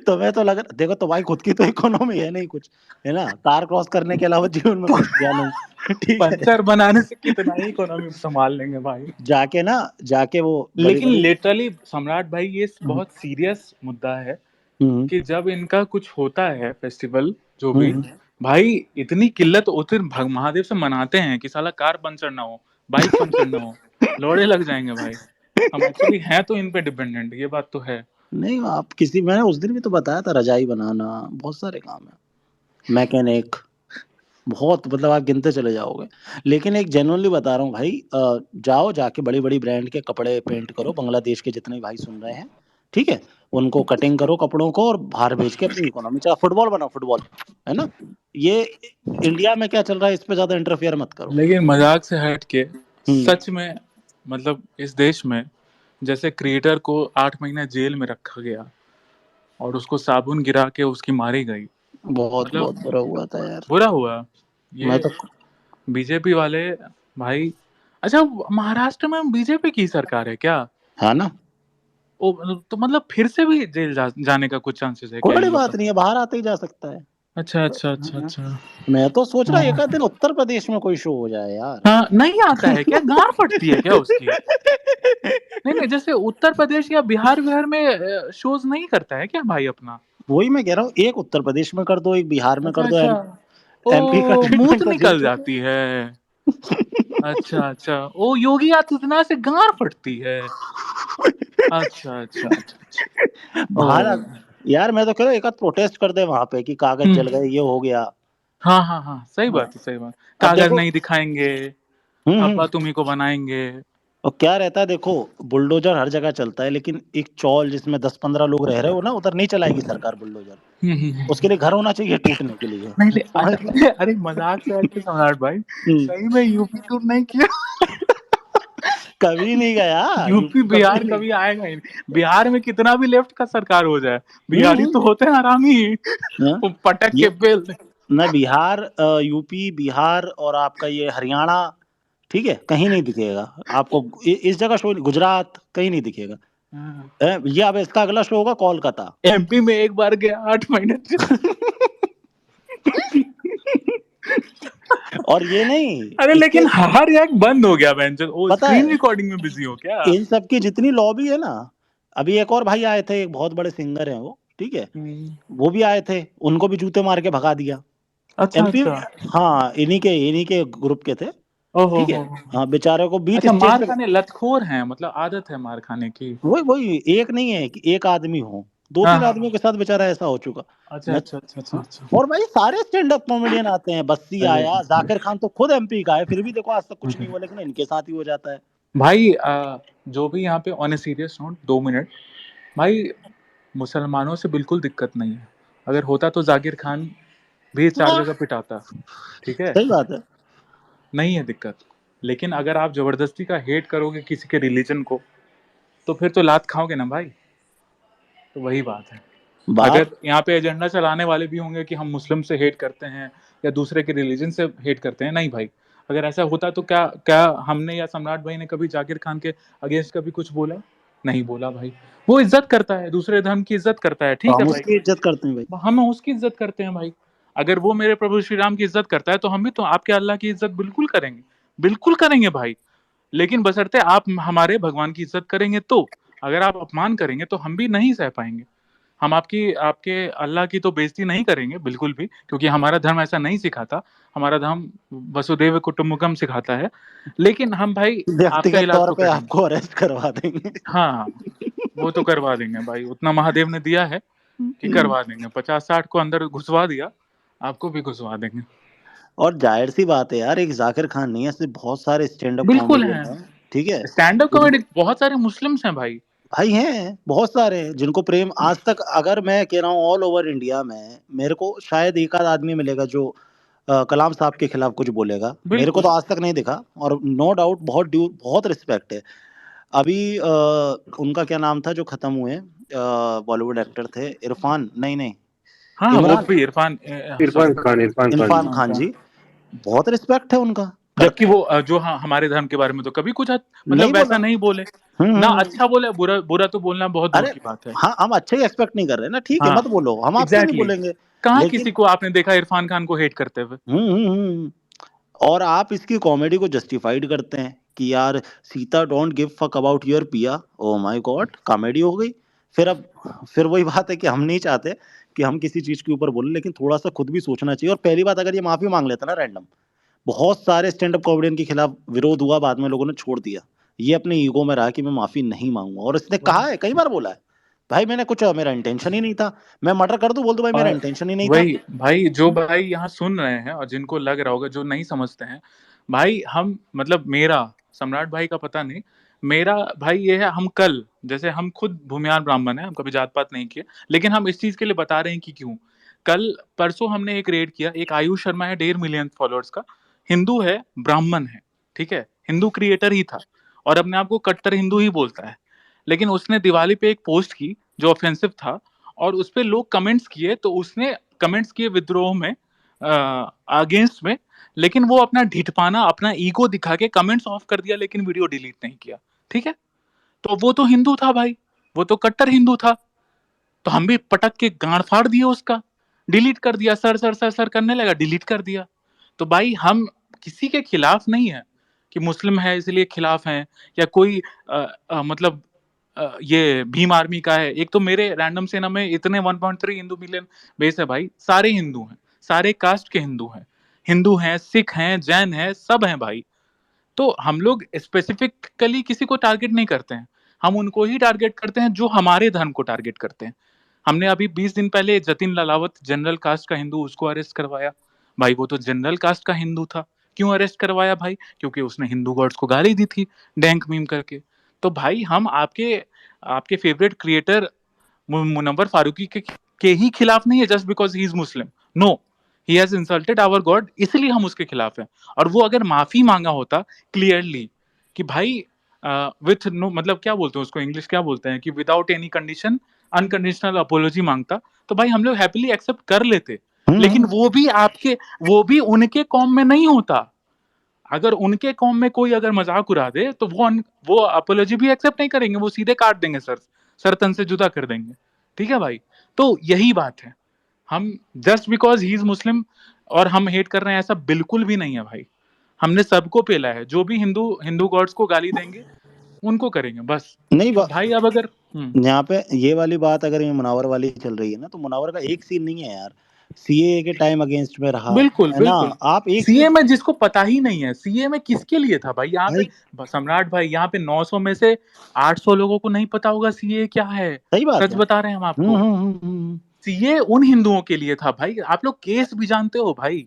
तुम्हें तो लग देखो तुम्हारी खुद की तो इकोनॉमी है नहीं कुछ, है ना, कार क्रॉस करने के अलावा जीवन में कुछ किया नहीं। ठीक है, पंचर बनाने से कितना ही इकोनॉमी संभाल लेंगे भाई। जाके ना, जाके वो बड़ी लेकिन बड़ी। लिटरली सम्राट भाई, ये हम्म बहुत सीरियस मुद्दा है हम्म कि जब इनका कुछ होता है फेस्टिवल जो भी, हम्म। भाई इतनी किल्लत उतर महादेव से मनाते हैं कि साला कार पंचर ना हो, बाइक पंचर ना हो, लौड़े लग जाएंगे भाई। हम एक्चुअली हैं तो इन पे डिपेंडेंट, ये बात तो है। नहीं आप किसी, मैंने उस दिन भी तो बताया था, रजाई बनाना, बहुत सारे काम है, मैकेनिक, बहुत मतलब आप गिनते चले जाओगे। लेकिन एक जेन्युइनली बता रहा हूँ भाई, जाओ जाके बड़ी बड़ी ब्रांड के कपड़े पेंट करो, बांग्लादेश के जितने भाई सुन रहे हैं, ठीक है, उनको कटिंग करो कपड़ों को, और बाहर भेज के अपनी इकोनॉमी चला, फुटबॉल बनाओ, फुटबॉल, है ना। ये इंडिया में क्या चल रहा है, इस पे ज्यादा इंटरफेयर मत करो। लेकिन मजाक से हट के, हम्म सच में, मतलब इस देश में जैसे क्रिएटर को 8 महीने जेल में रखा गया और उसको साबुन गिरा के उसकी मारी गई, बहुत मतलब बहुत बुरा हुआ था यार। बुरा हुआ मैं ये तो बीजेपी वाले भाई। अच्छा, महाराष्ट्र में बीजेपी की सरकार है क्या? है ना, ओ, तो मतलब फिर से भी जेल जाने का कुछ चांसेस है कोई क्या बड़ी इन लोग बात का? नहीं है, बाहर आते ही जा सकता है। अच्छा अच्छा अच्छा हाँ, अच्छा। मैं तो सोच रहा एक आध हाँ दिन उत्तर प्रदेश में कोई शो हो जाए यार। हाँ, नहीं आता है क्या? गांड फटती है क्या उसकी? नहीं नहीं, जैसे उत्तर प्रदेश या बिहार बिहार में शोज नहीं करता है क्या भाई अपना? वही मैं कह रहा हूँ, एक उत्तर प्रदेश में कर दो, एक बिहार में अच्छा कर दो, अच्छा। MP का ओ, मूत ट्रीटमेंट तो जेल निकल चले। जाती है। अच्छा अच्छा, ओ योगी आदित्यनाथ से गांड फटती है। अच्छा अच्छा अच्छा अच्छा। ओ। बाहर यार मैं तो कह रहा हूँ एक आध प्रोटेस्ट कर दे वहां पे कि कागज जल गए, ये हो गया। हाँ हाँ हाँ, सही हाँ, बात है, सही बात। अब कागज देखो। नहीं दिखाएंगे, अब्बा तुम्ही को बनाएंगे। और क्या रहता है देखो, बुलडोजर हर जगह चलता है, लेकिन एक चौल जिसमें 10-15 लोग रह रहे हो ना, उधर नहीं चलाएगी सरकार बुलडोजर। उसके लिए घर होना चाहिए टूटने के लिए। नहीं नहीं, समझ रहे हो? अरे अरे, मजाक से हट के सम्राट भाई, हम्म, सही में यूपी टूर नहीं किया? कभी नहीं गया। यूपी यूपी कभी बिहार नहीं। कभी आएगा ही नहीं। बिहार में कितना भी लेफ्ट का सरकार हो जाए, बिहारी हम्म, तो होते हैं हरामी, हाँ, वो पटक के ये बेल। ना बिहार, यूपी, बिहार और आपका ये हरियाणा, ठीक है, कहीं नहीं दिखेगा आपको। इस जगह शो, गुजरात कहीं नहीं दिखेगा। ये अब इसका अगला शो होगा कोलकाता। एमपी में एक बार गया 8 महीने से। और ये नहीं, अरे इसके लेकिन हर एक बंद हो गया बहन, वो पता स्क्रीन है, रिकॉर्डिंग में बिजी हो क्या? इन सब की जितनी लॉबी है ना, अभी एक और भाई आए थे, एक बहुत बड़े सिंगर हैं वो, ठीक है, वो भी आए थे, उनको भी जूते मार के भगा दिया। अच्छा MP, अच्छा। हाँ इन्हीं के ग्रुप के थे, ओहो ठीक है। हो। हाँ बेचारे को बीच अच्छा, स्टेज मार पे, खाने लतखोर हैं, मतलब आदत है मार खाने की। वही वही, एक नहीं है कि एक आदमी हो, दो हाँ तीन हाँ। आदमियों के साथ बेचारा ऐसा हो चुका। अच्छा मैं अच्छा अच्छा अच्छा हाँ, अच्छा। और भाई सारे स्टैंड अप कॉमेडियन आते हैं, बस्सी अरे आया, जाकिर खान तो खुद MP का है, फिर भी देखो आज तक कुछ नहीं हुआ, लेकिन इनके साथ ही हो जाता है। भाई, जो भी यहाँ पे on a serious note, 2 minute भाई, मुसलमानों से बिल्कुल दिक्कत नहीं है। अगर होता तो जाकिर खान भी 4 जगह हाँ, पिटाता, ठीक है, सही बात है। नहीं है दिक्कत। लेकिन अगर आप जबरदस्ती का हेट करोगे किसी के रिलीजन को, तो फिर तो लात खाओगे ना भाई। तो वही बात है। बात अगर यहाँ पे एजेंडा चलाने वाले भी होंगे कि हम मुस्लिम से हेट करते हैं या दूसरे के रिलीजन से हेट करते हैं, नहीं भाई, अगर ऐसा होता तो क्या क्या हमने या सम्राट भाई ने कभी जाकिर खान के अगेंस्ट कभी कुछ बोला? नहीं बोला भाई। वो इज्जत करता है, दूसरे धर्म की इज्जत करता है, तो ठीक है हम भाई, उसकी इज्जत करते हैं भाई। हम उसकी इज्जत करते हैं भाई। अगर वो मेरे प्रभु श्री राम की इज्जत करता है तो हम भी तो आपके अल्लाह की इज्जत बिल्कुल करेंगे, बिल्कुल करेंगे भाई। लेकिन बशर्ते आप हमारे भगवान की इज्जत करेंगे तो, अगर आप अपमान करेंगे तो हम भी नहीं सह पाएंगे। हम आपकी आपके अल्लाह की तो बेइज्जती नहीं करेंगे बिल्कुल भी, क्योंकि हमारा धर्म ऐसा नहीं सिखाता। हमारा धर्म वसुदेव कुटुंबकम सिखाता है। लेकिन हम भाई आपका व्यक्तिगत इलाज तौर तो पे करेंगे। आपको अरेस्ट करवा देंगे। हाँ, वो तो करवा देंगे भाई, उतना महादेव ने दिया है कि करवा देंगे। 50-60 को अंदर घुसवा दिया, आपको भी घुसवा देंगे। और जाहिर सी बात है यार, एक जाकिर खान नहीं है, ऐसे बहुत सारे स्टैंड अप बिल्कुल है। कॉमेडियन हैं, ठीक है, स्टैंड अप कॉमेडी बहुत सारे मुस्लिम्स हैं भाई। भाई हैं बहुत सारे जिनको प्रेम आज तक, अगर मैं कह रहा हूँ ऑल ओवर इंडिया में मेरे को शायद एक आध आदमी मिलेगा जो कलाम साहब के खिलाफ कुछ बोलेगा। मेरे को तो बिल्कुल। आज तक नहीं दिखा, और नो डाउट बहुत बहुत रिस्पेक्ट है। अभी उनका क्या नाम था जो खत्म हुए, बॉलीवुड एक्टर थे, इरफान, नहीं नहीं, हाँ, वो इमरान, भी इरफान, इरफान सॉरी, खान, इरफान खान। इरफान खान जी, बहुत रिस्पेक्ट है उनका, जबकि करते वो जो हमारे धर्म के बारे में तो कभी कुछ नहीं मतलब वैसा बोला। नहीं बोले ना। अच्छा बोले, बुरा बुरा तो बोलना बहुत दूर अरे की बात है। हाँ, हम अच्छे ही एक्सपेक्ट नहीं कर रहे ना, ठीक है, हाँ, मत बोलो, हम आपसे नहीं एग्जैक्टली। बोलेंगे, कहाँ लेकिन किसी को आपने देखा इरफान खान को हेट करते हुए? और आप इसकी कॉमेडी को जस्टिफाइड करते हैं कि यार Sita don't give fuck about your पिया, ओ माय गॉड, कॉमेडी हो गई। फिर अब फिर वही बात है कि हम नहीं चाहते कि हम किसी चीज के ऊपर बोले, लेकिन थोड़ा सा खुद भी सोचना चाहिए। और पहली बात, अगर ये माफी मांग लेता ना रैंडम, बहुत सारे स्टैंड अप कॉमेडियन के खिलाफ विरोध हुआ, बाद में लोगों ने छोड़ दिया। ये अपने ईगो में रहा कि मैं माफी नहीं मांगूंगा, और इसने कहा है, कई बार बोला है, भाई मैंने कुछ, मेरा इंटेंशन ही नहीं था, मैं मर्डर कर दूं, बोल दो भाई मेरा और इंटेंशन ही नहीं था। वही भाई, जो भाई यहाँ सुन रहे हैं और जिनको लग रहा होगा, जो नहीं समझते हैं भाई, हम मतलब मेरा, सम्राट भाई का पता नहीं, मेरा भाई ये है, हम कल, जैसे हम खुद भूमियार ब्राह्मण है, हम कभी जात पात नहीं किए, लेकिन हम इस चीज के लिए बता रहे हैं कि क्यों। कल परसों हमने एक रेड किया, एक आयुष शर्मा है 1.5 मिलियन फॉलोअर्स का, हिंदू है, ब्राह्मण है, ठीक है, हिंदू क्रिएटर ही था और अपने आप को कट्टर हिंदू ही बोलता है। लेकिन उसने दिवाली पे एक पोस्ट की जो ऑफेंसिव था, और उस पे लोग कमेंट्स किए, तो उसने कमेंट्स किए विद्रोह में, अगेंस्ट में, लेकिन वो अपना ढिठपाना, अपना ईगो दिखा के कमेंट्स ऑफ कर दिया, लेकिन वीडियो डिलीट नहीं किया, ठीक है। तो वो तो हिंदू था भाई, वो तो कट्टर हिंदू था, तो हम भी पटक के गांड फाड़ दिए उसका, डिलीट कर दिया, सर सर सर सर करने लगा, डिलीट कर दिया। तो भाई हम किसी के खिलाफ नहीं है कि मुस्लिम है इसलिए खिलाफ हैं, या कोई मतलब ये भीम आर्मी का है। एक तो मेरे रैंडम सेना में इतने 1.3 हिंदू मिलियन बेस है भाई, सारे हिंदू हैं, सारे कास्ट के हिंदू हैं, सिख हैं, जैन हैं, सब हैं भाई। तो हम लोग स्पेसिफिकली किसी को टारगेट नहीं करते हैं, हम उनको ही टारगेट करते हैं जो हमारे धर्म को टारगेट करते हैं। हमने अभी 20 दिन पहले जतिन लालावत, जनरल कास्ट का हिंदू, उसको अरेस्ट करवाया भाई, वो तो जनरल कास्ट का हिंदू था। क्यों अरेस्ट करवाया भाई? क्योंकि उसने हिंदू गॉड्स को गाली दी थी डैंक मीम करके। तो भाई हम आपके आपके फेवरेट क्रिएटर मुनव्वर फारूकी के ही खिलाफ नहीं है just because he is Muslim. No, he has insulted our God, इसलिए हम उसके खिलाफ हैं। और वो अगर माफी मांगा होता क्लियरली कि भाई विथ नो, मतलब क्या बोलते हैं उसको, इंग्लिश क्या बोलते हैं, कि without any condition, unconditional apology मांगता, तो भाई हम लोग हैप्पीली एक्सेप्ट कर लेते। लेकिन वो भी उनके कौम में नहीं होता। अगर उनके कौम में कोई अगर मजाक उड़ा दे तो वो अपोलॉजी भी एक्सेप्ट नहीं करेंगे, वो सीधे काट देंगे, सर तन से जुदा कर देंगे, ठीक है भाई। तो यही बात है, हम जस्ट बिकॉज ही इज मुस्लिम और हम हेट कर रहे हैं, ऐसा बिल्कुल भी नहीं है भाई। हमने सबको पेला है, जो भी हिंदू गॉड्स को गाली देंगे उनको करेंगे बस। नहीं तो भाई अब अगर यहाँ पे ये वाली बात अगर ये मुनावर वाली चल रही है ना, तो मुनावर का एक सीन नहीं है यार, सीए के टाइम अगेंस्ट में रहा बिल्कुल है ना। बिल्कुल, आप एक सीए चीज, में जिसको पता ही नहीं है सीए में किसके लिए था भाई, यहाँ भाई पे सम्राट भाई, यहाँ पे 900 में से 800 लोगों को नहीं पता होगा सीए क्या है। सही बात सच है। बता रहे हैं हम आपको, सीए उन हिंदुओं के लिए था भाई। आप लोग केस भी जानते हो भाई,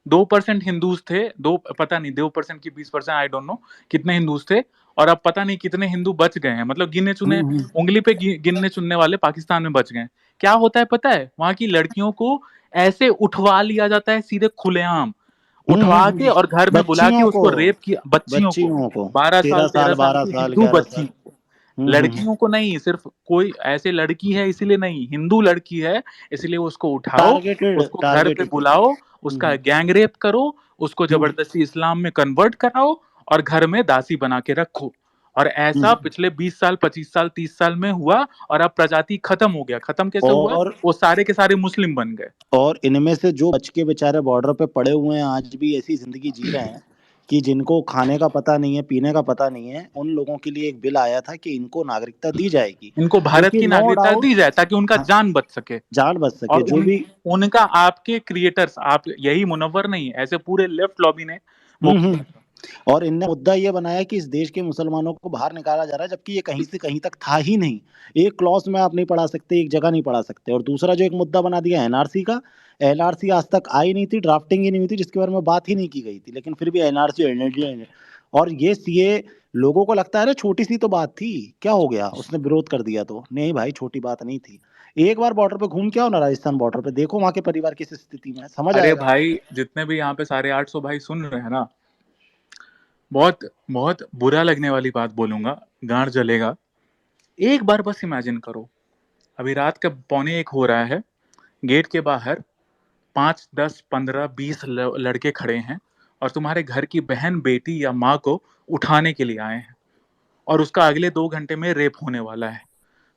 2% हिंदूज थे, दो पता नहीं 2% की 20%, आई डोंट नो कितने हिंदूज थे, और अब पता नहीं कितने हिंदू बच गए हैं, मतलब गिने चुने उंगली पे गिनने चुनने वाले पाकिस्तान में बच गए। क्या होता है पता है, वहां की लड़कियों को ऐसे उठवा लिया जाता है सीधे खुलेआम, उठवा के और घर में बुला के बच्चियों को, उसको रेप किया, बच्चियों को, 12 साल 13 साल 12 की साल हिंदू 11 बच्ची साल को लड़कियों को नहीं, सिर्फ कोई ऐसे लड़की है इसीलिए नहीं, हिंदू लड़की है इसलिए उसको उठाओ, टारगेटेड उसको घर पे टारगेटेड। बुलाओ, उसका गैंग रेप करो, उसको जबरदस्ती इस्लाम में कन्वर्ट कराओ और घर में दासी बना के रखो। और ऐसा पिछले 20 साल 25 साल 30 साल में हुआ और अब प्रजाति खत्म हो गया। खत्म कैसे हुआ? और वो सारे के सारे मुस्लिम बन गए। और इनमें से जो बच के बेचारे बॉर्डर पे पड़े हुए हैं आज भी ऐसी जिंदगी जी रहे हैं कि जिनको खाने का पता नहीं है, पीने का पता नहीं है, उन लोगों के लिए एक बिल आया था कि इनको नागरिकता दी जाएगी, इनको भारत क्योंकि की नो नागरिकता डाउट दी जाए ताकि उनका जान बच सके जान बच सके। और जो भी उनका आपके क्रिएटर्स, आप यही मुनव्वर नहीं, ऐसे पूरे लेफ्ट लॉबी ने वो और इनने मुद्दा ये बनाया कि इस देश के मुसलमानों को बाहर निकाला जा रहा है, जबकि ये कहीं से कहीं तक था ही नहीं। एक क्लॉज में आप नहीं पढ़ा सकते, एक जगह नहीं पढ़ा सकते। और दूसरा जो एक मुद्दा बना दिया एनआरसी का, एनआरसी आज तक आई नहीं थी, ड्राफ्टिंग ही नहीं हुई थी, जिसके बारे में बात ही नहीं की गई थी, लेकिन फिर भी एनआरसी और ये सीए लोगों को लगता है अरे छोटी सी तो बात थी, क्या हो गया उसने विरोध कर दिया तो। नहीं भाई, छोटी बात नहीं थी। एक बार बॉर्डर पे घूम के आओ ना, राजस्थान बॉर्डर पे, देखो वहां के परिवार किस स्थिति में है, समझ अरे आएगा। भाई, जितने भी यहाँ पे 850 भाई सुन रहे हैं ना, बहुत बहुत बुरा लगने वाली बात बोलूंगा, गांड जलेगा। एक बार बस इमेजिन करो, अभी रात का 12:45 हो रहा है, गेट के बाहर 5 10 15 20 लड़के खड़े हैं और तुम्हारे घर की बहन, बेटी या माँ को उठाने के लिए आए हैं और उसका अगले 2 घंटे में रेप होने वाला है।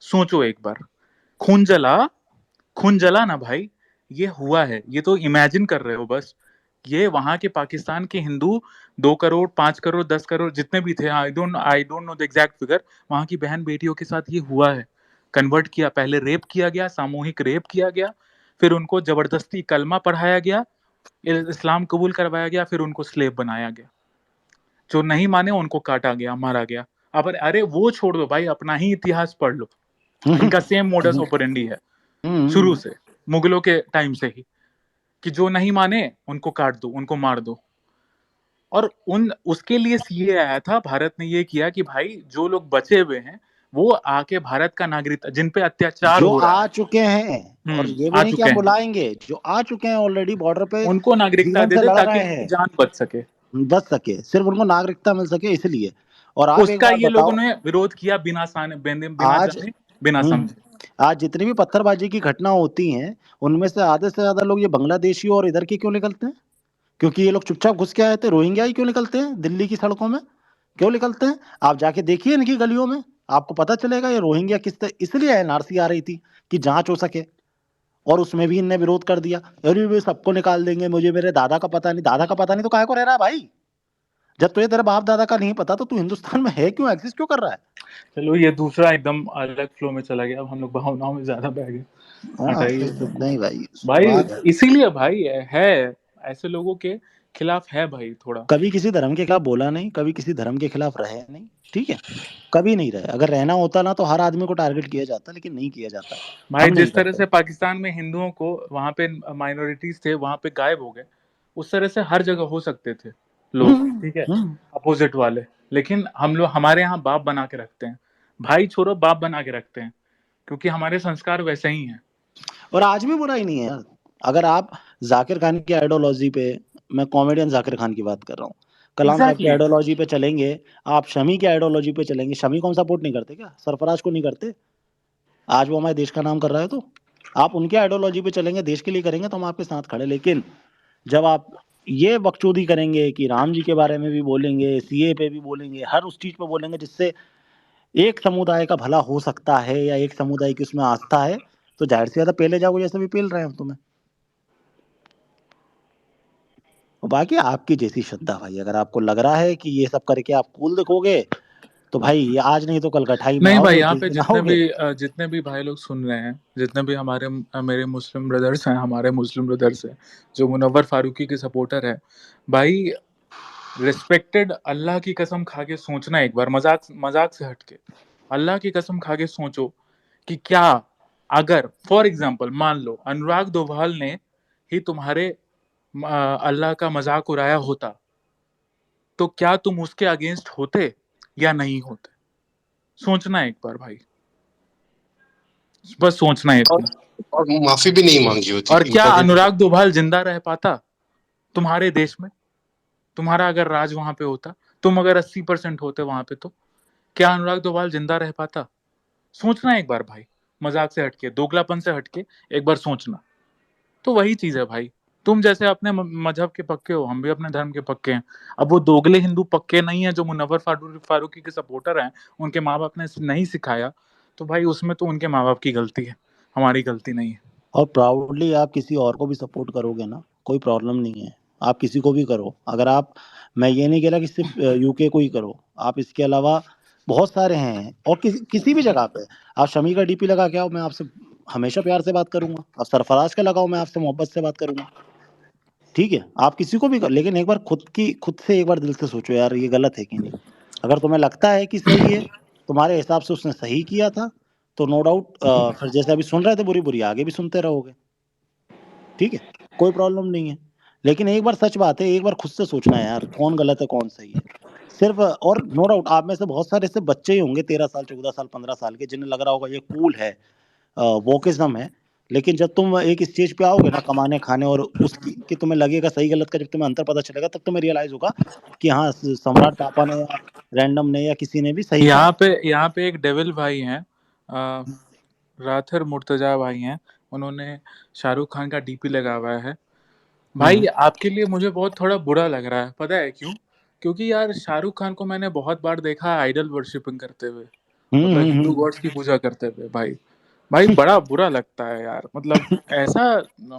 सोचो एक बार, खून जला ना भाई। ये हुआ है, ये तो इमेजिन कर रहे हो बस। ये वहां के पाकिस्तान के हिंदू 2 करोड़ 5 करोड़ 10 करोड़ जितने भी थे, I don't know the exact figure, वहां की बहन बेटियों के साथ ये हुआ है। कन्वर्ट किया, पहले रेप किया गया, सामूहिक रेप किया गया, फिर उनको जबरदस्ती कलमा पढ़ाया गया, इस्लाम कबूल करवाया गया, फिर उनको स्लेव बनाया गया। जो नहीं माने उनको काटा गया, मारा गया। अब अरे वो छोड़ दो भाई, अपना ही इतिहास पढ़ लो, इनका सेम मोडस ऑपरेंडी है शुरू से, मुगलों के टाइम से ही, कि जो नहीं माने उनको काट दो, उनको मार दो। और उसके लिए सीए आया था, भारत ने ये किया कि भाई जो लोग बचे हुए हैं वो आके भारत का नागरिकता, जिन पे अत्याचार जो हो रहा आ है, चुके हैं, और ये भी आ नहीं कि चुके हम हैं, बुलाएंगे, जो आ चुके हैं ऑलरेडी बॉर्डर पे उनको नागरिकता जीवन दे से दे लड़ ताकि रहे उनकी हैं, जान बच सके। बच सके, सिर्फ उनको नागरिकता मिल सके इसलिए। और आप एक उसका बात ये बताओ, लोगों ने विरोध किया बिना आज जाने बिना समझे। आज जितनी भी पत्थरबाजी की घटना होती हैं, उनमें से आधे से ज्यादा लोग ये बांग्लादेशी और इधर के क्यों निकलते हैं? क्योंकि ये लोग चुपचाप घुस के आए थे। रोहिंग्या ही क्यों निकलते हैं दिल्ली की सड़कों में? क्यों निकलते हैं? आप जाके देखिए इनकी गलियों में, आपको पता चलेगा ये रोहिंग्या इसलिए एनआरसी आ रही थी कि जांच हो सके, और उसमें भी इनने विरोध कर दिया। अरे वे सबको निकाल देंगे, मुझे मेरे दादा का पता नहीं। दादा का पता नहीं तो काहे को रह रहा है भाई? जब तुझे तेरे बाप दादा का नहीं पता तो तू हिंदुस्तान में है क्यों, एग्जिस्ट क्यों कर रहा है? चलो ये दूसरा एकदम अलग फ्लो में चला गया, अब हम लोग भावनाओं में ज्यादा बह गए, हटाइए ये सब। नहीं भाई, भाई बात है, इसीलिए भाई है ऐसे लोगों के खिलाफ है भाई थोड़ा। कभी किसी धर्म के खिलाफ बोला नहीं, कभी किसी धर्म के खिलाफ रहे नहीं, ठीक है, कभी नहीं रहे। अगर रहना होता ना तो हर आदमी को टारगेट किया जाता, लेकिन नहीं किया जाता। भाई हम नहीं जिस तरह करते। से पाकिस्तान में हिंदुओं को वहां पे माइनॉरिटीज थे वहां पे गायब हो गए, उस तरह से हर जगह हो सकते थे लोग, ठीक है, अपोजिट वाले। लेकिन हम लोग हमारे यहाँ बाप बना के रखते हैं, भाई छोड़ो बाप बना के रखते हैं, क्योंकि हमारे संस्कार वैसे ही हैं। और आज भी बुराई नहीं है यार। अगर आप जाकिर खान की आइडियोलॉजी पे, मैं कॉमेडियन जाकिर खान की बात कर रहा हूँ, कलाम साहब की Exactly. आइडियोलॉजी पे चलेंगे, आप शमी की आइडियोलॉजी पे चलेंगे, शमी को हम सपोर्ट नहीं करते क्या? सरफराज को नहीं करते? आज वो हमारे देश का नाम कर रहा है, तो आप उनके आइडियोलॉजी पे चलेंगे, देश के लिए करेंगे, तो हम आपके साथ खड़े। लेकिन जब आप ये बकचोदी करेंगे कि राम जी के बारे में भी बोलेंगे, सीए पे भी बोलेंगे, हर उस चीज पे बोलेंगे जिससे एक समुदाय का भला हो सकता है या एक समुदाय की उसमें आस्था है, तो जाहिर सी ज्यादा पहले जाओगे, जैसे भी पेल रहे हैं हम तुम्हें। और बाकी आपकी जैसी श्रद्धा भाई, अगर आपको लग रहा है कि ये सब करके आप कूल दिखोगे, तो भाई ये आज नहीं तो कल कठाई में नहीं भाई, आओगे, यहाँ जिस पे दिन आओगे। जितने भी भाई लोग सुन रहे हैं, जितने भी मेरे मुस्लिम ब्रदर्स हैं, हमारे मुस्लिम ब्रदर्स हैं जो मुनव्वर फारूकी के सपोर्टर है, भाई रिस्पेक्टेड, अल्लाह की कसम खा के सोचना एक बार, मजाक से हटके, अल्लाह की कसम खा के सोचो कि क्या अगर फॉर एग्जांपल मान लो अनुराग दोभाल ने ही तुम्हारे अल्लाह का मजाक उड़ाया होता, तो क्या तुम उसके अगेंस्ट होते या नहीं होते? सोचना एक बार भाई, बस सोचना है। और माफी भी नहीं मांगी होती। और क्या अनुराग दोभाल जिंदा रह पाता तुम्हारे देश में? तुम्हारा अगर राज वहां पे होता, तुम अगर 80% होते वहां पे, तो क्या अनुराग दोभाल जिंदा रह पाता? सोचना एक बार भाई, मजाक से हटके, दोगलापन से हटके एक बार सोचना। तो वही चीज है भाई, तुम जैसे अपने मजहब के पक्के हो, हम भी अपने धर्म के पक्के हैं। अब वो दोगले हिंदू पक्के नहीं है जो मुनव्वर फारूकी के सपोर्टर हैं, उनके माँ बाप ने नहीं सिखाया, तो भाई उसमें तो उनके माँ बाप की गलती है, हमारी गलती नहीं है। और प्राउडली आप किसी और को भी सपोर्ट करोगे ना, कोई प्रॉब्लम नहीं है, आप किसी को भी करो। अगर आप, मैं ये नहीं कह रहा कि सिर्फ यूके को ही करो, आप इसके अलावा बहुत सारे हैं, और किसी भी जगह पे आप शमी का डीपी लगा के आओ, मैं आपसे हमेशा प्यार से बात करूंगा। आप सरफराज का लगाओ, मैं आपसे मोहब्बत से बात करूंगा। ठीक है, आप किसी को भी कर, लेकिन एक बार खुद से एक बार दिल से सोचो यार, ये गलत है कि नहीं। अगर तुम्हें लगता है कि सही है, तुम्हारे हिसाब से उसने सही किया था, तो नो डाउट फिर जैसे अभी सुन रहे थे बुरी बुरी, आगे भी सुनते रहोगे। ठीक है, कोई प्रॉब्लम नहीं है। लेकिन एक बार सच बात है, एक बार खुद से सोचना है यार, कौन गलत है कौन सही है। सिर्फ, और नो डाउट आप में से बहुत सारे ऐसे बच्चे ही होंगे 13 साल 14 साल 15 साल के, जिन्हें लग रहा होगा ये कूल है, वोकिज्म है। लेकिन जब तुम एक स्टेज पे आओगे ना कमाने खाने, और उसकी कि तुम्हें लगेगा सही गलत का, जब तुम्हें अंतर पता चलेगा, तब तुम्हें रियलाइज होगा कि हाँ, सम्राट पापा ने या रैंडम ने या किसी ने भी सही कहा। यहाँ पे एक डेविल भाई हैं, राथर मुर्तजा भाई हैं, उन्होंने शाहरुख खान का डीपी लगा हुआ है। भाई आपके लिए मुझे बहुत थोड़ा बुरा लग रहा है, पता है क्यों? क्योंकि यार शाहरुख खान को मैंने बहुत बार देखा आइडल वर्शिपिंग करते हुए, मतलब हिंदू गॉड्स की पूजा करते हुए। भाई बड़ा बुरा लगता है यार, मतलब ऐसा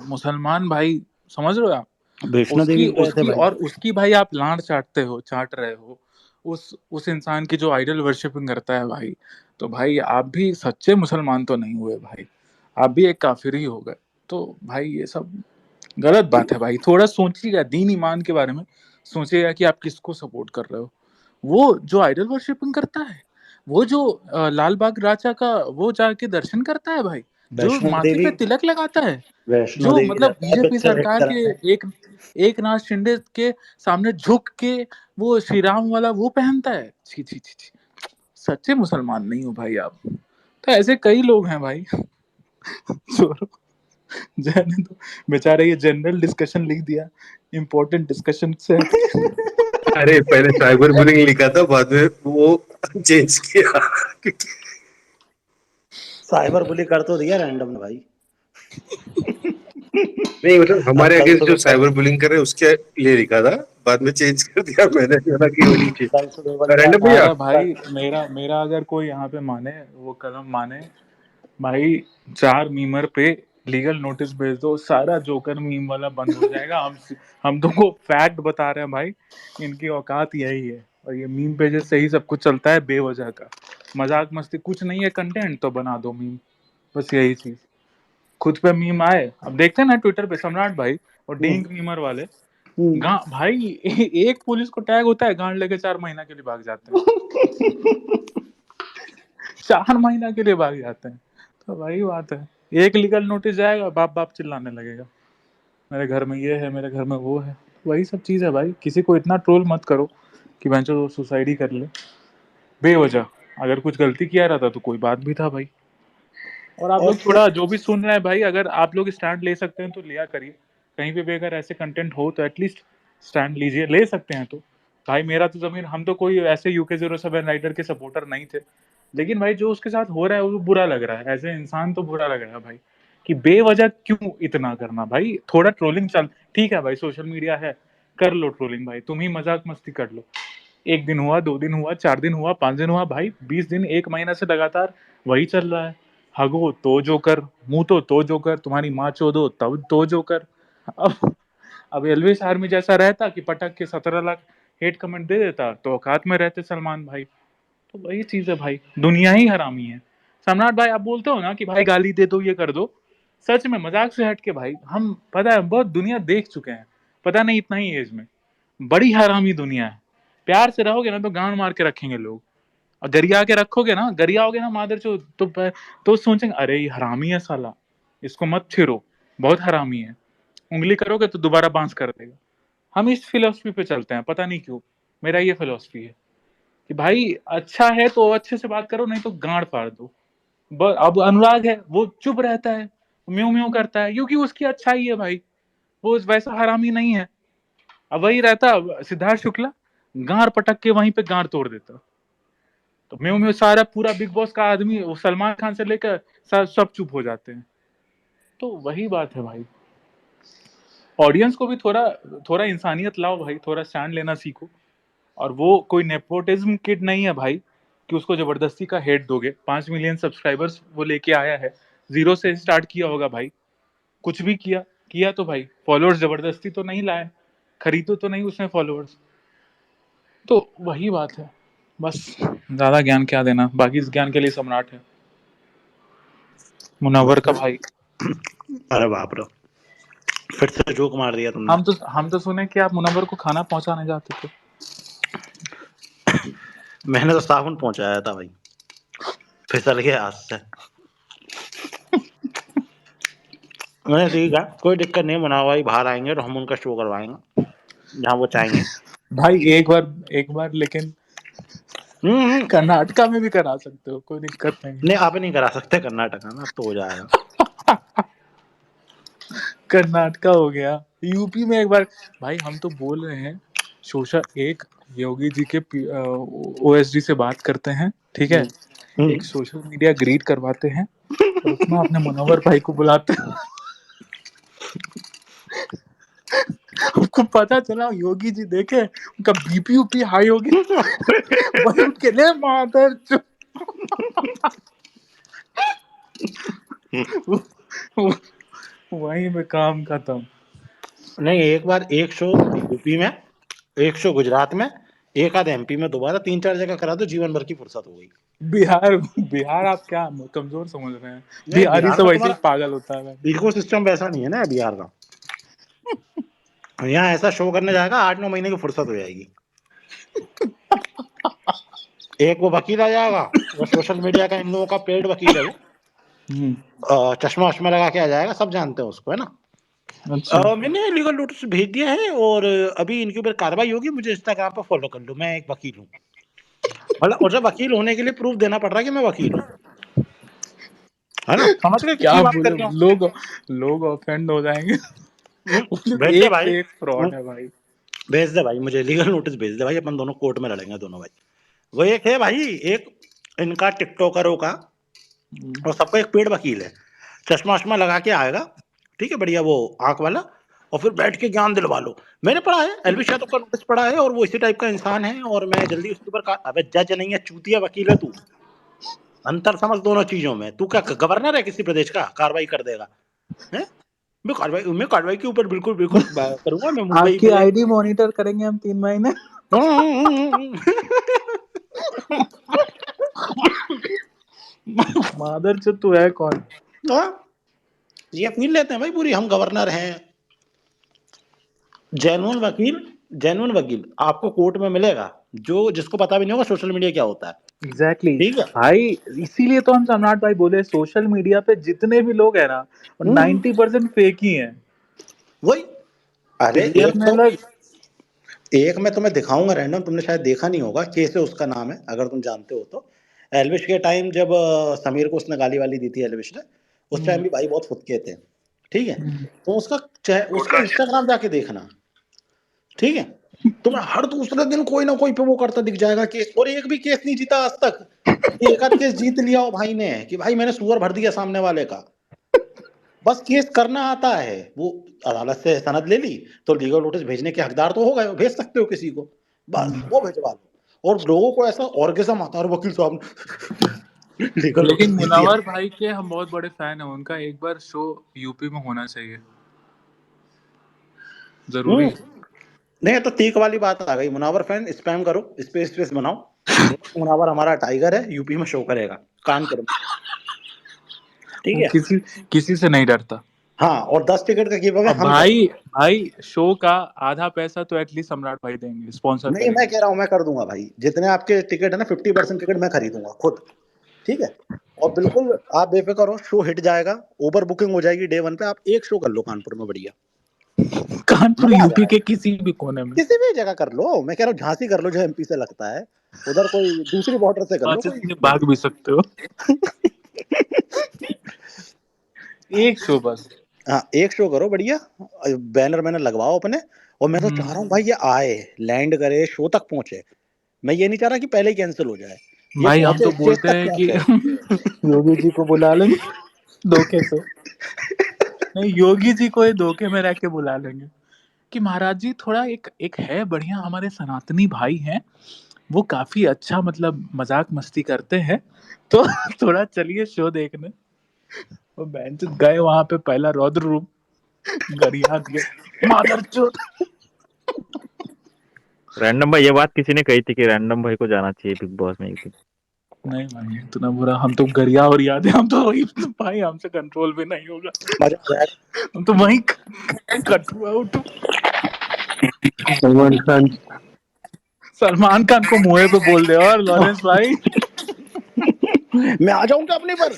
मुसलमान भाई, समझ रहे हो आप? वैष्णो देवी गए थे भाई। उसकी भाई आप लाड़ चाट रहे हो उस इंसान की जो आइडल वर्शिपिंग करता है भाई। तो भाई आप भी सच्चे मुसलमान तो नहीं हुए भाई, आप भी एक काफिर ही हो गए। तो भाई ये सब गलत बात है भाई, थोड़ा सोचिएगा दीन ईमान के बारे में, सोचिएगा कि आप किसको सपोर्ट कर रहे हो। वो जो आइडल वर्शिपिंग करता है, वो जो लाल बाग राजा का वो जाके दर्शन करता है भाई, जो वैष्णो माथे देवी, पे तिलक लगाता है, वैष्णो जो देवी मतलब जाता है बीजेपी पिक्चर हिट सरकार के कराने। एक नाथ शिंदे के सामने झुक के वो श्री राम वाला वो पहनता है। छी छी छी छी, सच्चे मुसलमान नहीं हो भाई आप। तो ऐसे कई लोग हैं भाई। छोड़ो, जाने दो, बेचारे ये जनरल डिस्कशन लिख दिया, इम्पोर्टेंट डिस्कशन से हटके। अरे पहले साइबर बुलिंग लिखा था, बाद में वो चेंज किया। साइबर बुली कर तो दिया रैंडम ने भाई। नहीं मतलब हमारे कल अगेंस्ट जो सुबह साइबर बुलिंग कर रहे हैं उसके लिए लिखा था, बाद में चेंज कर दिया मैंने, बोला कि वो नीचे कल सुबह बोल रहा रैंडम भैया। अरे भाई मेरा अगर कोई यहाँ पे माने, वो कलम माने भाई, 4 मीमर पे लीगल नोटिस भेज दो, सारा जोकर मीम वाला बंद हो जाएगा। हम तुमको फैक्ट बता रहे हैं भाई, इनकी औकात यही है। और ये मीम पेजेस से ही सब कुछ चलता है, बेवजह का मजाक मस्ती कुछ नहीं है, कंटेंट तो बना दो मीम, बस यही चीज। खुद पे मीम आए, अब देखते हैं ना ट्विटर पे सम्राट भाई और डींग मीमर वाले, भाई एक पुलिस को टैग होता है, गांड लेके 4 महीना के लिए भाग जाते हैं। 4 महीना के लिए भाग जाते हैं। तो वही बात है, एक लीगल नोटिस जाएगा, बाप बाप चिल्लाने लगेगा, मेरे घर में ये है, मेरे घर में वो है। वही सब चीज है भाई, किसी को इतना ट्रोल मत करो कि बेंचो सुसाइड ही कर ले बेवजह। अगर कुछ गलती किया रहता तो कोई बात भी था भाई। और आप लोग थोड़ा जो भी सुन रहे हैं भाई, अगर आप लोग स्टैंड ले सकते हैं तो लिया करिए, कहीं पे भी अगर ऐसे कंटेंट हो तो एटलीस्ट स्टैंड लीजिए, ले सकते हैं तो। भाई मेरा तो जमीन, हम तो कोई ऐसे UK07 राइडर के सपोर्टर नहीं थे, लेकिन भाई जो उसके साथ हो रहा है वो बुरा लग रहा है, एज ए इंसान तो बुरा लग रहा है भाई, कि बेवजह क्यों इतना करना भाई। थोड़ा ट्रोलिंग चल, ठीक है भाई, सोशल मीडिया है, कर लो ट्रोलिंग भाई, तुम ही मजाक मस्ती कर लो। 1 दिन हुआ, 2 दिन हुआ, 4 दिन हुआ, 5 दिन हुआ, भाई 20 दिन 1 महीना से लगातार वही चल रहा है। हगो तो जो कर, मुंह तो जो कर, तुम्हारी माँ चोदो तब तो जो कर। अब एलविस आर्मी जैसा रहता कि पटक के 17 लाख हेट कमेंट दे देता तो औकात में रहते सलमान भाई। तो वही चीज है भाई, दुनिया ही हरामी है। सम्राट भाई आप बोलते हो ना कि भाई गाली दे दो, ये कर दो, सच में मजाक से हट के भाई, हम पता है बहुत दुनिया देख चुके हैं, पता नहीं इतना ही एज में, बड़ी हरामी दुनिया है। प्यार से रहोगे ना तो गांड मार के रखेंगे लोग, और गरिया के रखोगे ना, गरियाओगे ना मादर चो, तो सोचेंगे अरे ये हरामी है साला, इसको मत छेड़ो, बहुत हरामी है। उंगली करोगे तो दोबारा बांस कर देगा। हम इस फिलोसफी पे चलते हैं, पता नहीं क्यों, मेरा ये फिलोसफी है कि भाई अच्छा है तो अच्छे से बात करो, नहीं तो गांड फाड़ दो। अब अनुराग है, वो चुप रहता है, म्यू म्यू करता है, क्योंकि उसकी अच्छाई है भाई, वो वैसा हरामी नहीं है। अब वही रहता सिद्धार्थ शुक्ला, गांड पटक के वहीं पे गांड तोड़ देता। तो मैं सारा पूरा बिग बॉस का आदमी, वो सलमान खान से लेकर सब चुप हो जाते हैं। तो वही बात है भाई, ऑडियंस को भी थोड़ा थोड़ा इंसानियत लाओ भाई, थोड़ा स्टैंड लेना सीखो। और वो कोई नेपोटिज्म किड नहीं है भाई कि उसको जबरदस्ती का हेट दोगे। 5 मिलियन सब्सक्राइबर्स वो लेके आया है, जीरो से स्टार्ट किया होगा भाई, कुछ भी किया तो भाई फॉलोअर्स जबरदस्ती तो नहीं लाए, खरीदो तो नहीं उसने फॉलोअर्स। तो वही बात है बस, ज्यादा ज्ञान क्या देना, बाकी इस ज्ञान के लिए सम्राट है मुनव्वर का भाई। अरे बाप रे, फिर से जोक मार दिया तुमने। हम तो सुने कि आप मुनव्वर को खाना पहुंचाने जाते थे। मैंने तो साबुन पहुंचाया था भाई, फिसल गया हाथ से। मैंने ठीक है, कोई दिक्कत नहीं, मुनावर भाई बाहर आएंगे तो हम उनका शो करवाएंगे जहाँ वो चाहेंगे। भाई एक बार लेकिन कर्नाटका में भी करा सकते हो, कोई दिक्कत नहीं। नहीं, आप नहीं करा सकते कर्नाटका में, अब तो हो जाएगा। कर्नाटका हो गया, यूपी में एक बार। भाई हम तो बोल रहे हैं सोशल, एक योगी जी के ओएसडी से बात करते हैं, ठीक है, एक सोशल मीडिया ग्रीट करवाते हैं और उसमें अपने मुनव्वर भाई को बुलाते हैं। हमको पता चला योगी जी देखे, उनका बीपी उपी हाई हो गया। वही उठ के ले मादर वहीं में काम खत्म। नहीं, एक बार एक शो यूपी में, एक शो गुजरात में, एक आध एमपी में, दोबारा 3-4 जगह करा दो, जीवन भर की फुर्सत हो गई। बिहार आप क्या कमजोर समझ रहे हैं? बिहारी सब ऐसे ही पागल होता है। इकोसिस्टम वैसा नहीं है ना बिहार का। यहाँ ऐसा शो करने जाएगा 8-9 महीने की फुर्सत हो जाएगी। एक वो वकील आ जाएगा, वो सोशल मीडिया का इन लोगों का पेड वकील है वो, चश्मा वश्मा लगा के आ जाएगा, सब जानते हैं उसको, है ना। अच्छा। मैंने लीगल नोटिस भेज दिया है और अभी इनके ऊपर कार्रवाई होगी, मुझे इंस्टाग्राम पर फॉलो कर लो, मैं एक वकील हूँ। मतलब मुझे वकील होने के लिए प्रूफ देना पड़ रहा है कि मैं वकील हूँ, है ना। समझ गए क्या कितनी बात बोले, कर रहा हूँ। लोग ऑफेंड हो जाएंगे। भेज दे भाई, एक फ्रॉड है भाई। भेज दे भाई, मुझे लीगल नोटिस भेज दे भाई, अपन दोनों कोर्ट में लड़ेंगे दोनों भाई। वो एक है भाई, एक इनका टिकटॉकरों का, और सबका एक पेड वकील है, चश्मा वश्मा लगा के आएगा, ठीक है, बढ़िया वो आंख वाला, और फिर बैठ के ज्ञान दिलवा लो। मैंने पढ़ा है, एलवी यादव का नोटिस पढ़ा है, और वो इसी टाइप का इंसान है, और मैं जल्दी उसके ऊपर अबे जज नहीं है, चूतिया वकील है तू, अंतर समझ दोनों चीजों में। तू क्या गवर्नर है किसी प्रदेश का, कार्रवाई कर देगा है? मैं कार्रवाई के ऊपर बिल्कुल बिल्कुल करूंगा। मैं मुंबई आपकी आईडी मॉनिटर करेंगे हम 3 महीने। मादर चो तू है कौन? ये अपनी लेते हैं भाई पूरी, हम गवर्नर हैं। जेन्युइन वकील आपको कोर्ट में मिलेगा, जो जिसको पता भी नहीं होगा सोशल मीडिया क्या होता है। एग्जैक्टली ठीक है भाई, इसीलिए तो हम सम्राट भाई बोले सोशल मीडिया पे जितने भी लोग हैं ना, 90% फेक ही हैं। वही, अरे एक मैं तुम्हें दिखाऊंगा रैंडम, तुमने शायद देखा नहीं होगा, कैसे उसका नाम है, अगर तुम जानते हो तो। एल्विश के टाइम जब समीर को उसने गाली वाली दी थी एल्विश ने, उस टाइम भी भाई बहुत फुदके थे, ठीक है। तो उसका इंस्टाग्राम जाके देखना, ठीक है, तुम्हें हर दूसरे दिन कोई ना कोई पे वो करता दिख जाएगा केस, और एक भी केस नहीं जीता आज तक। एक आध केस जीत लिया हो भाई ने कि भाई मैंने सुअर भर दिया सामने वाले का, बस केस करना आता है। वो अदालत से सनद ले ली तो लीगल नोटिस भेजने के हकदार तो हो गए, भेज सकते हो किसी को, बस वो भेजवा लो। और लोगों को ऐसा ऑर्गेजम आता है वकील साहब लेकिन मुनव्वर भाई के हम बहुत बड़े फैन हैं, उनका एक बार शो यूपी में होना चाहिए, जरूरी। नहीं तो तीक वाली बात आ गई, मुनव्वर फैन स्पैम करो, स्पेस बनाओ, मुनव्वर हमारा टाइगर है, यूपी में शो करेगा, कान करो, ठीक है। किसी से नहीं डरता। हाँ, और 10 टिकट का गिव अवे हम भाई शो का आधा पैसा तो एटलीस्ट सम्राट भाई देंगे, स्पॉन्सर नहीं, मैं कह रहा हूँ मैं कर दूंगा भाई, जितने आपके टिकट है ना 50% टिकट मैं खरीदूंगा खुद, ठीक है। और बिल्कुल आप बेफिक्र हो, शो हिट जाएगा, ओवर बुकिंग हो जाएगी डे 1 पे। आप एक शो कर लो कानपुर में, बढ़िया, कानपुर यूपी के किसी भी कोने में, किसी भी जगह कर लो। मैं कह रहा हूँ झांसी कर लो, जो एमपी से लगता है, उधर कोई दूसरी बॉर्डर से कर लो कोई। भाग भी सकते हो। एक शो बस, हाँ एक शो करो बढ़िया, बैनर लगवाओ अपने। और मैं तो चाह रहा हूँ भाई ये आए, लैंड करे, शो तक पहुंचे। मैं ये नहीं चाह रहा कि पहले ही कैंसिल हो जाए, ये भाई हम पहुंचे तो इस स्टेज बोलते तक हैं क्या कि क्या? योगी जी को बुला लेंगे धोखे से। नहीं, योगी जी को ये धोखे में रह के बुला लेंगे कि महाराज जी थोड़ा एक एक है बढ़िया हमारे सनातनी भाई हैं, वो काफी अच्छा मतलब मजाक मस्ती करते हैं, तो थोड़ा चलिए शो देखने। वो बेंच गए वहां पे, पहला रौद्र रूप गरिया दिया मादरचोद। रैंडम भाई, ये बात किसी ने कही थी कि रैंडम भाई को जाना चाहिए बिग बॉस में एक दिन। नहीं भाई इतना बुरा, हम तो गरिया और याद है, हम तो वही भाई, हमसे कंट्रोल भी नहीं होगा, मजा आ जाएगा। हम तो वही कटुआ उठू। सलमान खान। सलमान खान को मुंह पे बोल दे और लॉरेंस भाई मैं आ जाऊंगा अपने पर।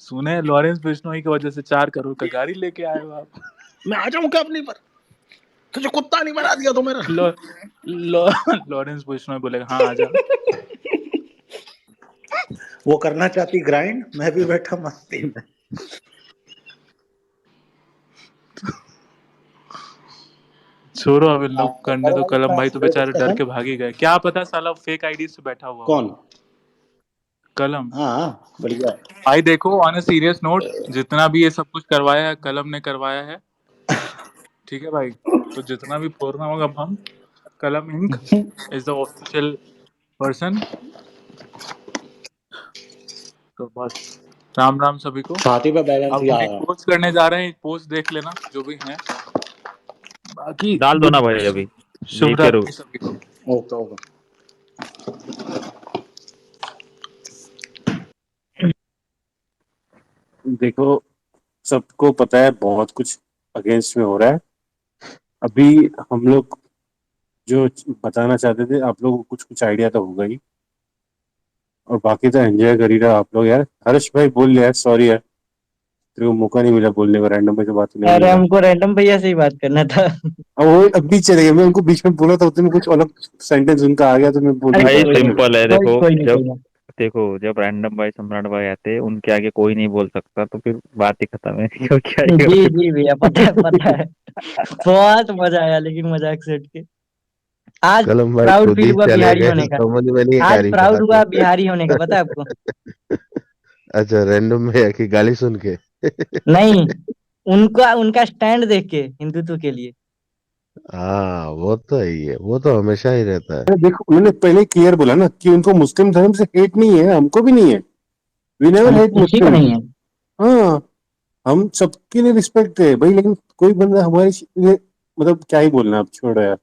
सुने लॉरेंस बिश्नोई की वजह से 4 करोड़ का गाड़ी लेके आए हो आप। मैं आ जाऊंगा अपने पर, तुझे कुत्ता नहीं बना दिया तो मेरा। लॉरेंस बिश्नोई बोलेगा हाँ आ जा। वो करना चाहती ग्राइंड, मैं भी बैठा मस्ती में। छोड़ो अब इन लोग करने बड़े दो, वाले कलम भाई फ्रांस तो पे बेचारे डर डिस्कशन। के भाग ही गए, क्या पता साला फेक आईडी से बैठा हुआ हो। कौन? कलम। हाँ बढ़िया। भाई देखो ऑन ए सीरियस नोट, जितना भी ये सब कुछ करवाया है कलम ने करवाया है, ठीक है भाई, तो जितना भी फोड़ना होगा अब हम, कलम ink is the official person. तो बस राम राम सभी को। छाती पे बैलेंस अब ही आ हम एक रहा है। पोस्ट करने जा रहे हैं, पोस्ट देख लेना जो भी है, बाकी डाल दो गुड ना भाई, अभी शुभ देख के रो। रात्रि सभी को। Okay okay. देखो, सबको पता है बहुत कुछ अगेंस्ट में हो रहा है। अभी हम लोग जो बताना चाहते थे, आप लोगों को कुछ कुछ आइडिया तो होगा ही, और बाकी तो एंजॉय कर ही रहा आप लोग। यार हर्ष भाई बोल लिया, सॉरी यार, तेरे को मौका नहीं मिला बोलने का, रैंडम भाई से बात नहीं अरे मिला। हमको रैंडम भैया से ही बात करना था। अब वो अभी चले गए, मैं उनको बीच में बोला था, उतने में कुछ अलग सेंटेंस उनका आ गया तो मैं बोल अरे नहीं भाई कोई पाया। नहीं, सिंपल है, कोई देखो कोई नहीं, जब कोई नहीं। देखो जब रैंडम भाई सम्राट भाई आते हैं, उनके आगे कोई नहीं बोल सकता, तो फिर बात ही खत्म है। क्योंकि जी आगे जी भैया, पता है पता है। बहुत मजा आया लेकिन मजाक सेट के। आज कलम भाई प्राउड खुद फील ही हुआ चले बिहारी गए, होने का। समझ में नहीं आ आज रही प्राउड बात। हुआ बिहारी होने का, पता है आपको? अच्छा, रैंडम में की गाली सुन के। नहीं, उनका उनका स्टैंड देख के हिंदुत्व के लिए। हाँ वो तो है ही है, वो तो हमेशा ही रहता है। अरे देखो, उन्होंने पहले क्लियर बोला ना कि उनको मुस्लिम धर्म से हेट नहीं है, हमको भी नहीं है। वी नेवर हम हेट किसी को मुस्लिम। नहीं है। हाँ, हम सबके लिए रिस्पेक्ट है भाई, लेकिन कोई बंदा हमारे लिए, मतलब क्या ही बोलना, आप छोड़ो यार।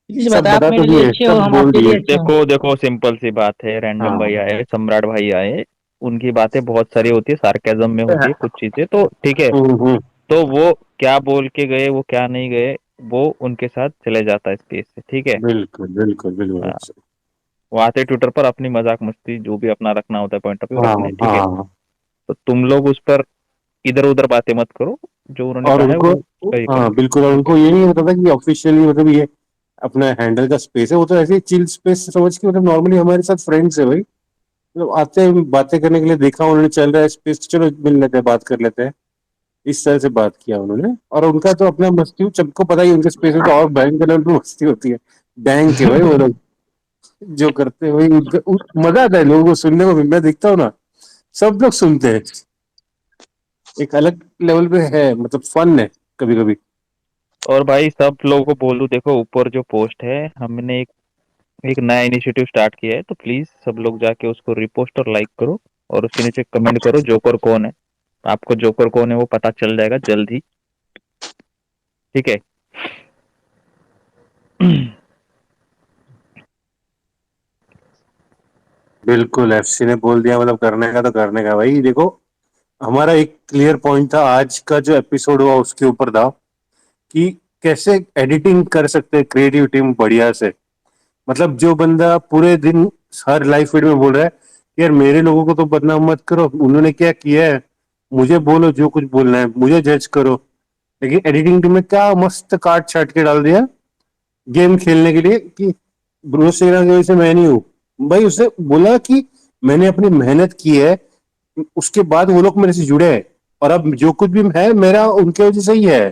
किसी सब बता, आप बता तो मेरे लिए दिए, अच्छे हो, सब हम बोल आपके लिए दिए। अच्छे हैं। देखो देखो सिंपल सी बात है, रैंडम भाई हाँ आए, सम्राट भाई आए, उनकी बातें बहुत सारी होती है, सार्केज्म में होती है कुछ चीजें, तो ठीक है। हम्म। तो वो क्या बोल के गए, वो क्या नहीं गए, वो उनके साथ चले जाता है स्पेस से, ठीक है। बिल्कुल बिल्कुल बिल्कुल। हाँ, वो आते ट्विटर पर अपनी मजाक मस्ती जो भी अपना रखना होता है पॉइंट ऑफ व्यू हाँ रखने, ठीक है। हाँ। तो तुम लोग उस पर इधर उधर बातें मत करो, जो उन्होंने और कहा है उनको, वो सही करो, हाँ बिल्कुल, और ठीक है। उनको ये नहीं पता था कि ऑफिशियली मतलब ये अपना हैंडल का स्पेस है, वो तो ऐसे चिल स्पेस समझ के, मतलब नॉर्मली हमारे साथ फ्रेंड्स है भाई, मतलब आते हैं बातें करने के लिए, देखा उन्होंने चल रहा है स्पेस, चलो मिल लेते हैं, बात कर लेते हैं, इस तरह से बात किया उन्होंने। और उनका तो अपना मस्ती, सबको पता ही है, उनके स्पेस में तो और भयंकर लेवल पे मस्ती होती है। बैंक है भाई वो लोग जो करते हैं भाई, मजा आता है लोगों को सुनने में। मैं दिखता हूँ ना, सब लोग सुनते हैं, एक अलग लेवल पे है, मतलब फन है कभी कभी। और भाई सब लोगों को बोलूं, देखो ऊपर जो पोस्ट है, हमने एक नया इनिशिएटिव स्टार्ट किया है, तो प्लीज सब लोग जाके उसको रिपोस्ट और लाइक करो, और उसके नीचे कमेंट करो जोकर कौन है। आपको जोकर कौन है वो पता चल जाएगा जल्द ही, ठीक है। बिल्कुल, एफसी ने बोल दिया, मतलब करने का तो करने का भाई। देखो, हमारा एक क्लियर पॉइंट था आज का जो एपिसोड हुआ, उसके ऊपर था कि कैसे एडिटिंग कर सकते हैं क्रिएटिव टीम बढ़िया से। मतलब जो बंदा पूरे दिन हर लाइव फीड में बोल रहा है यार मेरे लोगों को तो बदनाम मत करो, उन्होंने क्या किया है, मुझे बोलो जो कुछ बोलना है, मुझे जज करो, लेकिन एडिटिंग टीम में क्या मस्त काट छाट के डाल दिया गेम खेलने के लिए कि ब्रूस सेना की वजह से मैं नहीं हूँ। भाई उसने बोला कि मैंने अपनी मेहनत की है, उसके बाद वो लोग मेरे से जुड़े हैं, और अब जो कुछ भी है मेरा उनके वजह से ही है।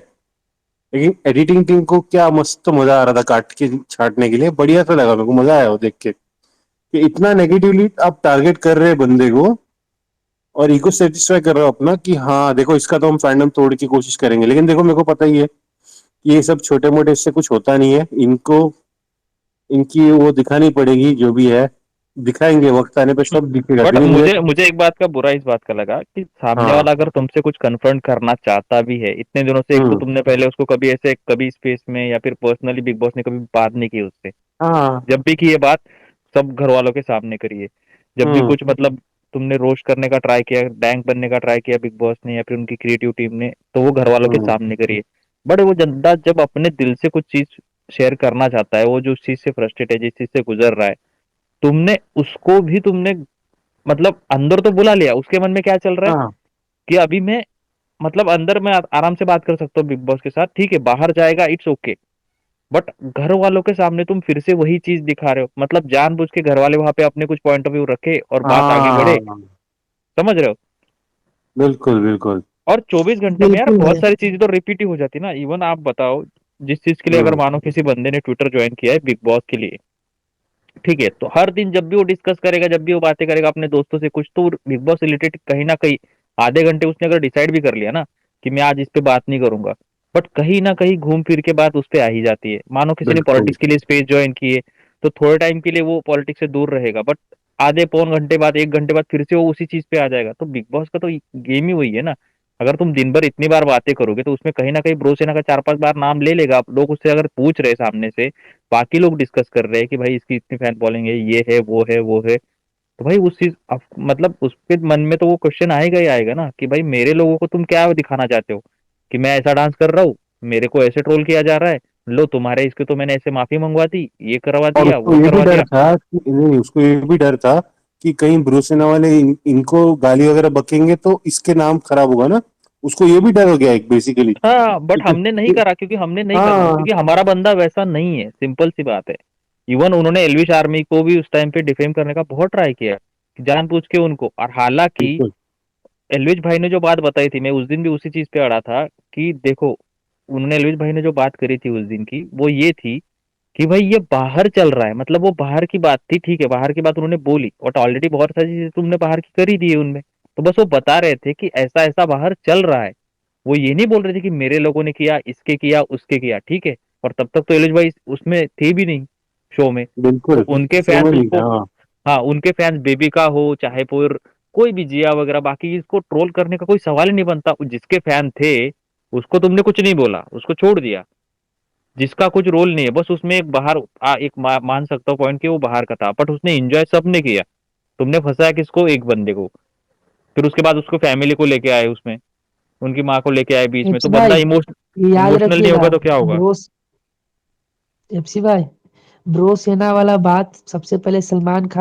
लेकिन एडिटिंग टीम को क्या मस्त मजा आ रहा था काट के छाटने के लिए, बढ़िया सा लगा मेरे को, मजा आया वो देख के कि इतना नेगेटिवली आप टारगेट कर रहे हैं बंदे को और ईगो सेटिस्फाई कर रहे हो अपना कि हाँ देखो इसका तो हम फैंडम तोड़ की कोशिश करेंगे, लेकिन देखो मेरे को पता ही है कि ये सब छोटे मोटे इससे कुछ होता नहीं है। इनको इनकी वो दिखानी पड़ेगी जो भी है, दिखाएंगे वक्त आने पे सब दिखेगा, बट क्योंकि मुझे मुझे मुझे एक बात का बुरा इस बात का लगा कि सामने हाँ वाला अगर तुमसे कुछ कन्फ्रंट करना चाहता भी है इतने दिनों से, एक तो हम्म तुमने पहले उसको कभी ऐसे कभी स्पेस में या फिर पर्सनली बिग बॉस ने कभी बात नहीं की उससे, हाँ जब भी की ये बात सब घर वालों के सामने करिए। जब भी हम्म कुछ मतलब तुमने रोस्ट करने का ट्राई किया, डैंक बनने का ट्राई किया बिग बॉस ने या फिर उनकी क्रिएटिव टीम ने, तो वो घर वालों के हम्म सामने करिए। बट वो जनता जब अपने दिल से कुछ चीज शेयर करना चाहता है, वो जो उस चीज से फ्रस्ट्रेट है, जिस चीज से गुजर रहा है, तुमने उसको भी तुमने मतलब अंदर तो बुला लिया, उसके मन में क्या चल रहा है हाँ कि अभी मैं मतलब अंदर में आराम से बात कर सकता हूँ बिग बॉस के साथ, ठीक है बाहर जाएगा इट्स ओके, बट घर वालों के सामने तुम फिर से वही चीज दिखा रहे हो, मतलब जानबूझ के घर वाले वहां पे अपने कुछ पॉइंट ऑफ व्यू रखे और बात आगे बढ़े, हाँ समझ रहे हो। बिल्कुल बिल्कुल। और 24 घंटे में यार बिल्कुल बहुत भाई। सारी चीजें तो रिपीट ही हो जाती ना। इवन आप बताओ, जिस चीज के लिए अगर हम्म मानो किसी बंदे ने ट्विटर ज्वाइन किया है बिग बॉस के लिए, ठीक है, तो हर दिन जब भी वो डिस्कस करेगा, जब भी वो बातें करेगा अपने दोस्तों से कुछ, तो बिग बॉस रिलेटेड कहीं ना कहीं आधे घंटे उसने अगर डिसाइड भी कर लिया ना कि मैं आज इस पे बात नहीं करूंगा, बट कहीं ना कहीं घूम फिर के बात उस पे आ ही जाती है। मानो किसी ने बिल्कुल पॉलिटिक्स के लिए स्पेस ज्वाइन की है, तो थोड़े टाइम के लिए वो पॉलिटिक्स से दूर रहेगा, बट आधे पौन घंटे बाद, 1 घंटे बाद फिर से वो उसी चीज पे आ जाएगा। तो बिग बॉस का तो गेम ही वही है ना। अगर तुम दिन भर इतनी बार बातें करोगे तो उसमें कहीं ना कहीं ब्रोसेना का 4-5 बार नाम ले लेगा। लोग उससे अगर पूछ रहे सामने से, बाकी लोग डिस्कस कर रहे हैं कि भाई इसकी इतनी फैन फॉलोइंग है, ये है वो है वो है, तो भाई उस चीज मतलब उसके मन में तो वो क्वेश्चन आएगा ही आएगा ना कि भाई मेरे लोगों को तुम क्या दिखाना चाहते हो कि मैं ऐसा डांस कर रहा हूँ, मेरे को ऐसे ट्रोल किया जा रहा है, लो तुम्हारे इसके तो मैंने ऐसे माफी मंगवा दी, ये करवा और दिया उसको वो ये भी करवा डर दिया। था कि नहीं, उसको ये भी डर था कि कहीं ब्रूसेना वाले इनको गाली वगैरह बकेंगे तो इसके नाम खराब होगा ना, उसको ये भी डर हो गया एक बेसिकली। हाँ बट हमने नहीं करा, क्योंकि हमने नहीं करना, हाँ क्योंकि हमारा बंदा वैसा नहीं है, सिंपल सी बात है। इवन उन्होंने एलविश आर्मी को भी उस टाइम पे डिफेम करने का बहुत ट्राई किया, जानबूझ के उनको। और हालांकि बिल्कुल एलविश भाई ने जो बात बताई थी, मैं उस दिन भी उसी चीज पे अड़ा था कि देखो, उन्होंने एलविश भाई ने जो बात करी थी उस दिन की, वो ये थी कि भाई ये बाहर चल रहा है, मतलब वो बाहर की बात थी, ठीक है बाहर की बात उन्होंने बोली, और ऑलरेडी बहुत सारी चीजें तुमने बाहर की करी दी है उनमें, तो बस वो बता रहे थे कि ऐसा ऐसा बाहर चल रहा है। वो ये नहीं बोल रहे थे कि मेरे लोगों ने किया, इसके किया, उसके किया, ठीक है। और तब तक तो एलविश भाई उसमें थे भी नहीं, शो में। तो बिल्कुल उनके शो में फैंस नहीं उसको, था हाँ। हाँ उनके फैंस बेबिका हो चाहे फिर कोई भी जिया वगैरह, बाकी इसको ट्रोल करने का कोई सवाल ही नहीं बनता। जिसके फैन थे उसको तुमने कुछ नहीं बोला, उसको छोड़ दिया। जिसका कुछ रोल नहीं है, बस उसमें एक बाहर मान सकता हूँ पॉइंट कि वो बाहर का था, बट उसने एंजॉय सबने किया। तुमने फंसाया किसको, एक बंदे को। फिर उसके बाद उसको फैमिली को लेके आए उसमें, उनकी माँ को लेके आए बीच में, एप्सी तो भाई बंदा याद इमोशनल नहीं रखिएगा। होगा तो क्या होगा। ब्रो एप्सी भाई, ब्रो सेना वाला बात सबसे पहले सलमान खान